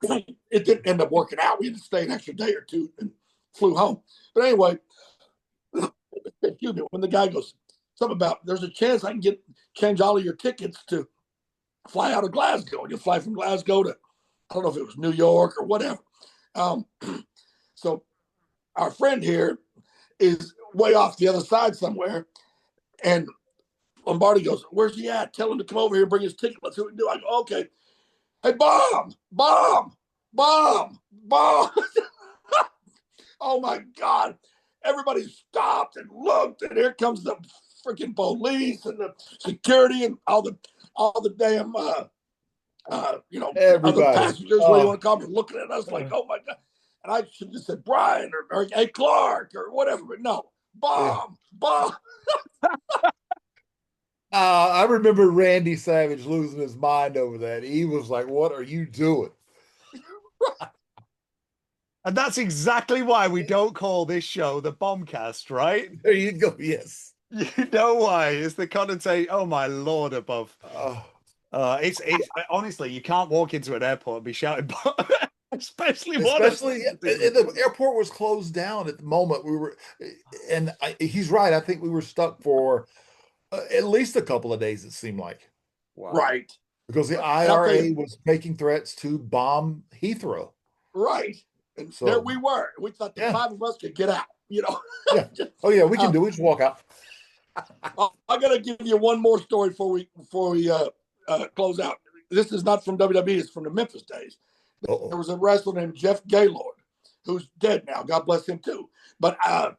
it didn't end up working out. We had to stay an extra day or two and flew home. But anyway, excuse me, when the guy goes, something about, there's a chance I can change all of your tickets to fly out of Glasgow. You fly from Glasgow to, I don't know if it was New York or whatever. So our friend here is way off the other side somewhere. And Lombardi goes, where's he at? Tell him to come over here and bring his ticket. Let's see what we can do. I go, okay. Hey, Bomb. Oh, my God. Everybody stopped and looked, and here comes the freaking police and the security and all the damn, everybody. Other passengers, what do you want to call them, looking at us like, oh, my God. And I should have just said Brian or hey, Clark or whatever, but no. Bomb. I remember Randy Savage losing his mind over that. He was like, what are you doing? And that's exactly why we don't call this show the Bombcast, right? There you go. Yes. You know why? It's the connotation. Oh my Lord above. It's honestly, you can't walk into an airport and be shouting, especially the airport was closed down at the moment. He's right. I think we were stuck for at least a couple of days, it seemed like. Wow. Right. Because the IRA was making threats to bomb Heathrow. Right. And so there we were. We thought the five of us could get out, Yeah. Oh, yeah, we can do it. We just walk out. I got to give you one more story before we close out. This is not from WWE. It's from the Memphis days. Uh-oh. There was a wrestler named Jeff Gaylord, who's dead now. God bless him, too. But I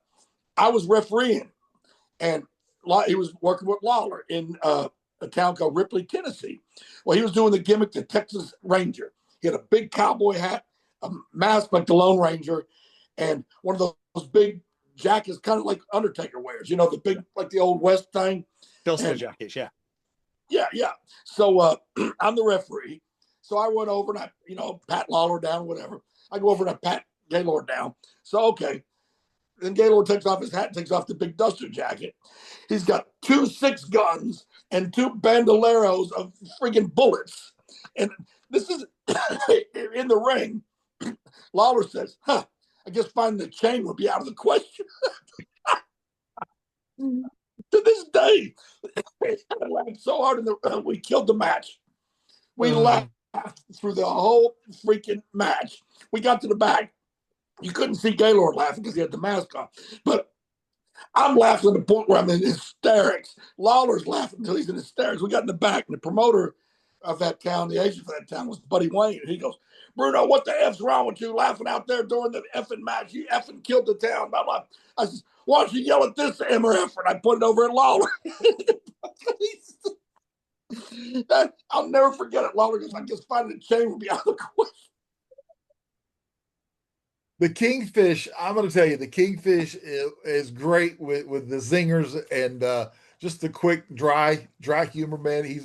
was refereeing, and he was working with Lawler in a town called Ripley, Tennessee. Well, he was doing the gimmick, the Texas Ranger. He had a big cowboy hat, a mask like the Lone Ranger, and one of those big jackets, kind of like Undertaker wears, the big, like the old West thing. Duster jackets, yeah. Yeah. So I'm the referee. So I went over and I, pat Lawler down, whatever. I go over and I pat Gaylord down. So, okay. Then Gaylord takes off his hat, takes off the big duster jacket. He's got 2 6 guns and 2 bandoleros of friggin' bullets. And this is in the ring. Lawler says, I guess finding the chain would be out of the question. To this day, I laughed so hard we killed the match. We laughed through the whole freaking match. We got to the back. You couldn't see Gaylord laughing because he had the mask on. But I'm laughing to the point where I'm in hysterics. Lawler's laughing until he's in hysterics. We got in the back, and the promoter of that town, the agent for that town, was Buddy Wayne. And he goes, Bruno, what the F's wrong with you laughing out there during the effing match? You effing killed the town. Blah, blah. I said, why don't you yell at this MRF? And I put it over at Lawler. I'll never forget it. Lawler goes, I guess finding the chain would be out of the question. The Kingfish, I'm going to tell you, the Kingfish is great with the zingers and just the quick, dry humor, man.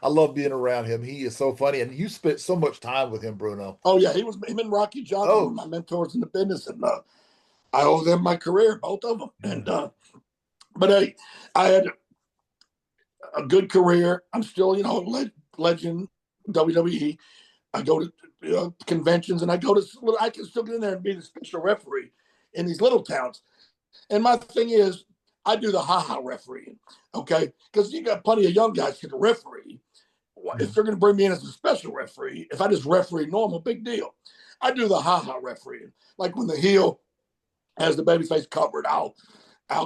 I love being around him. He is so funny, and you spent so much time with him, Bruno. Oh yeah, him and Rocky Johnson were my mentors in the business, and I owe them my career, both of them. And but hey, I had a good career. I'm still, legend WWE. I go to conventions, and I can still get in there and be the special referee in these little towns. And my thing is, I do the ha-ha refereeing, okay? Because you got plenty of young guys who can referee. If they're going to bring me in as a special referee, if I just referee normal, big deal. I do the ha-ha refereeing. Like when the heel has the babyface covered, I'll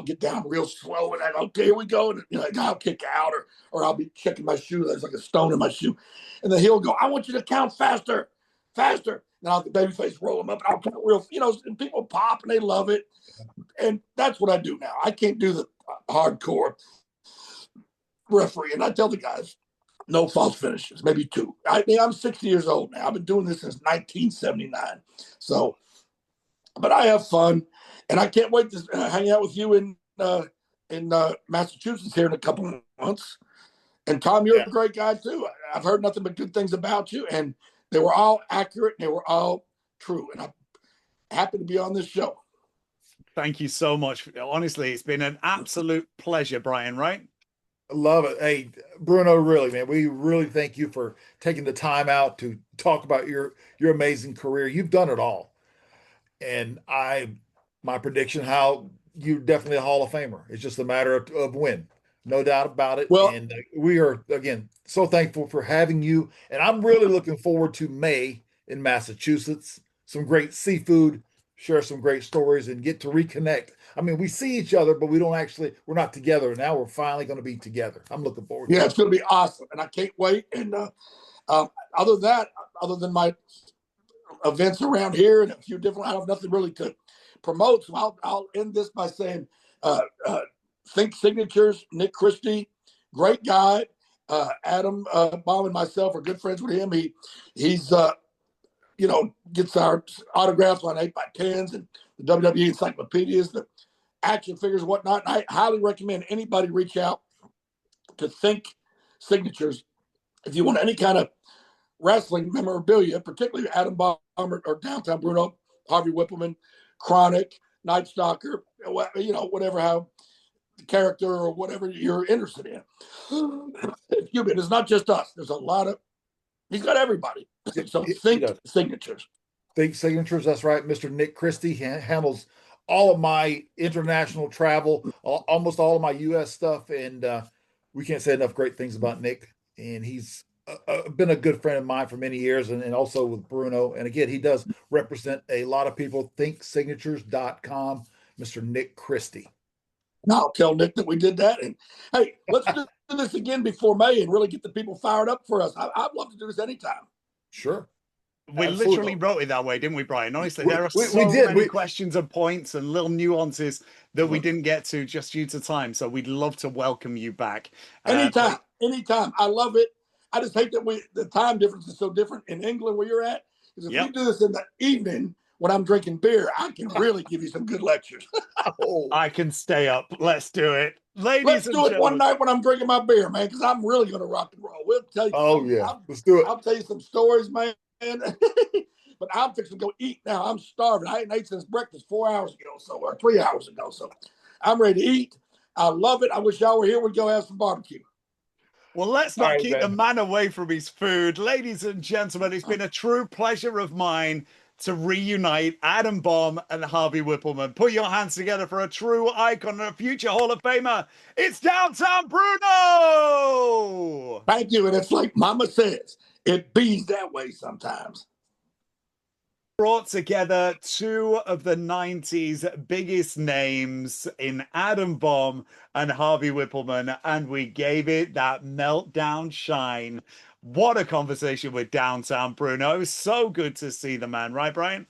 get down real slow and okay, here we go. And the guy will kick out or I'll be checking my shoe. There's like a stone in my shoe. And then he'll go, I want you to count faster. And I'll the babyface roll him up and I'll count real, and people pop and they love it. And that's what I do now. I can't do the hardcore referee. And I tell the guys, no false finishes, maybe 2. I'm 60 years old now. I've been doing this since 1979. So, but I have fun. And I can't wait to hang out with you in Massachusetts here in a couple of months. And Tom, you're a great guy too. I've heard nothing but good things about you, and they were all accurate and they were all true. And I'm happy to be on this show. Thank you so much. Honestly, it's been an absolute pleasure, Bryan, right? Love it. Hey, Bruno, really, man, we really thank you for taking the time out to talk about your amazing career. You've done it all. And my prediction, how you're definitely a Hall of Famer. It's just a matter of when, no doubt about it. Well, And we are again so thankful for having you. And I'm really looking forward to May in Massachusetts. Some great seafood, share some great stories, and get to reconnect. I mean, we see each other, but we're not together. Now we're finally going to be together. I'm looking forward to yeah, it. it's going to be awesome, and I can't wait. And other than that, other than my events around here and a few different, I have nothing really to promote. So I'll end this by saying, Think Signatures, Nick Christie, great guy. Adam Bomb and myself are good friends with him. He's gets our autographs on 8x10s and the WWE encyclopedias, the action figures, and whatnot. And I highly recommend anybody reach out to Think Signatures if you want any kind of wrestling memorabilia, particularly Adam Bomb or Downtown Bruno, Harvey Wippleman, Chronic, Night Stalker, whatever, how the character or whatever you're interested in. Excuse me, it's not just us. There's a lot of, he's got everybody. So Think Signatures. Think Signatures, that's right. Mr. Nick Christie handles all of my international travel, almost all of my U.S. stuff, and we can't say enough great things about Nick. And he's been a good friend of mine for many years, and also with Bruno. And again, he does represent a lot of people. ThinkSignatures.com, Mr. Nick Christie. Now I'll tell Nick that we did that. And hey, let's do this again before May and really get the people fired up for us. I'd love to do this anytime. Sure. We Absolutely. literally wrote it that way, didn't we, Bryan? Honestly, there are so many questions and points and little nuances that we didn't get to just due to time. So we'd love to welcome you back. Anytime. I love it. I just hate that the time difference is so different in England where you're at. Because if we do this in the evening when I'm drinking beer, I can really give you some good lectures. I can stay up. Let's do it. Let's do it one night when I'm drinking my beer, man, because I'm really going to rock and roll. We'll tell you. Let's do it. I'll tell you some stories, man. But I'm fixing to go eat now. I'm starving. I ain't ate since breakfast 4 hours ago, or 3 hours ago. So I'm ready to eat. I love it. I wish y'all were here. We'd go have some barbecue. Well, let's not keep the man away from his food. Ladies and gentlemen, it's been a true pleasure of mine to reunite Adam Bomb and Harvey Wippleman. Put your hands together for a true icon and a future Hall of Famer. It's Downtown Bruno! Thank you. And it's like Mama says, it bees that way sometimes. Brought together two of the 90s biggest names in Adam Bomb and Harvey Wippleman, and we gave it that meltdown shine. What a conversation with Downtown Bruno. It was so good to see the man, right, Bryan?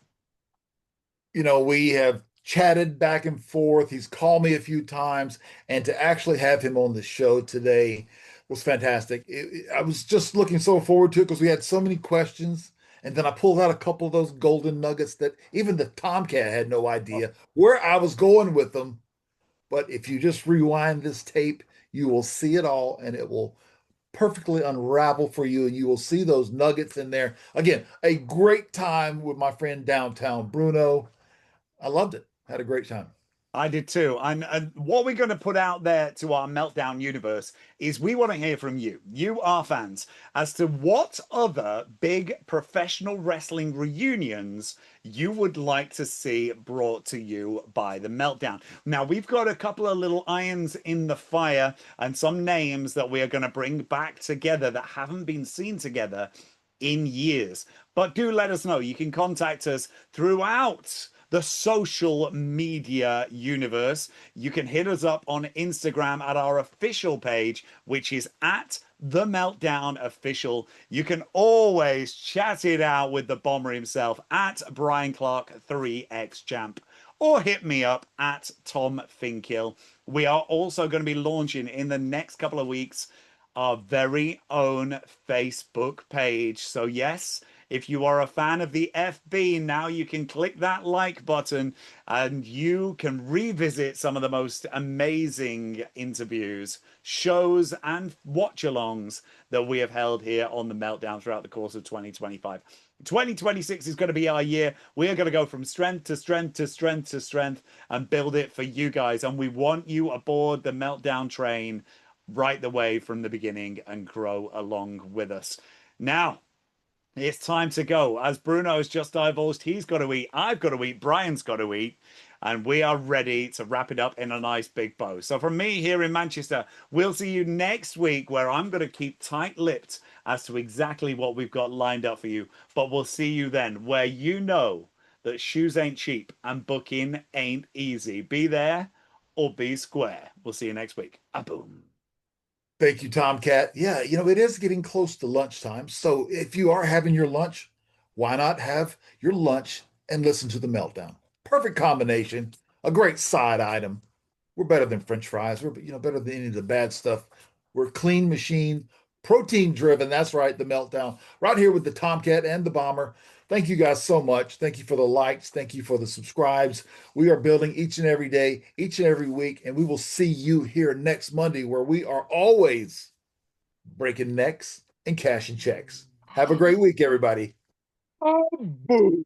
We have chatted back and forth. He's called me a few times, and to actually have him on the show today was fantastic. I was just looking so forward to it because we had so many questions. And then I pulled out a couple of those golden nuggets that even the Tomcat had no idea where I was going with them. But if you just rewind this tape, you will see it all, and it will perfectly unravel for you, and you will see those nuggets in there. Again, a great time with my friend Downtown Bruno. I loved it. Had a great time. I did too. And what we're going to put out there to our Meltdown universe is we want to hear from you, our fans, as to what other big professional wrestling reunions you would like to see brought to you by the Meltdown. Now, we've got a couple of little irons in the fire and some names that we are going to bring back together that haven't been seen together in years. But do let us know. You can contact us throughout the social media universe. You can hit us up on Instagram at our official page, which is at The Meltdown Official. You can always chat it out with the bomber himself at Brian Clark 3X Champ, or hit me up at Tom Finkill. We are also going to be launching in the next couple of weeks our very own Facebook page. So yes, if you are a fan of the FB, now you can click that like button and you can revisit some of the most amazing interviews, shows, and watch-alongs that we have held here on The Meltdown throughout the course of 2025. 2026 is going to be our year. We are going to go from strength to strength to strength to strength and build it for you guys. And we want you aboard the Meltdown train right the way from the beginning and grow along with us. Now, it's time to go. As Bruno has just divulged, he's got to eat, I've got to eat, Brian's got to eat, and we are ready to wrap it up in a nice big bow. So from me here in Manchester, we'll see you next week, where I'm going to keep tight-lipped as to exactly what we've got lined up for you. But we'll see you then, where you know that shoes ain't cheap and booking ain't easy. Be there or be square. We'll see you next week. A-boom. Thank you, Tomcat. Yeah, it is getting close to lunchtime. So if you are having your lunch, why not have your lunch and listen to the Meltdown? Perfect combination, a great side item. We're better than French fries. We're better than any of the bad stuff. We're clean machine, protein driven. That's right, the Meltdown. Right here with the Tomcat and the Bomber. Thank you guys so much. Thank you for the likes. Thank you for the subscribes. We are building each and every day, each and every week, and we will see you here next Monday, where we are always breaking necks and cashing checks. Have a great week, everybody. Oh, boo.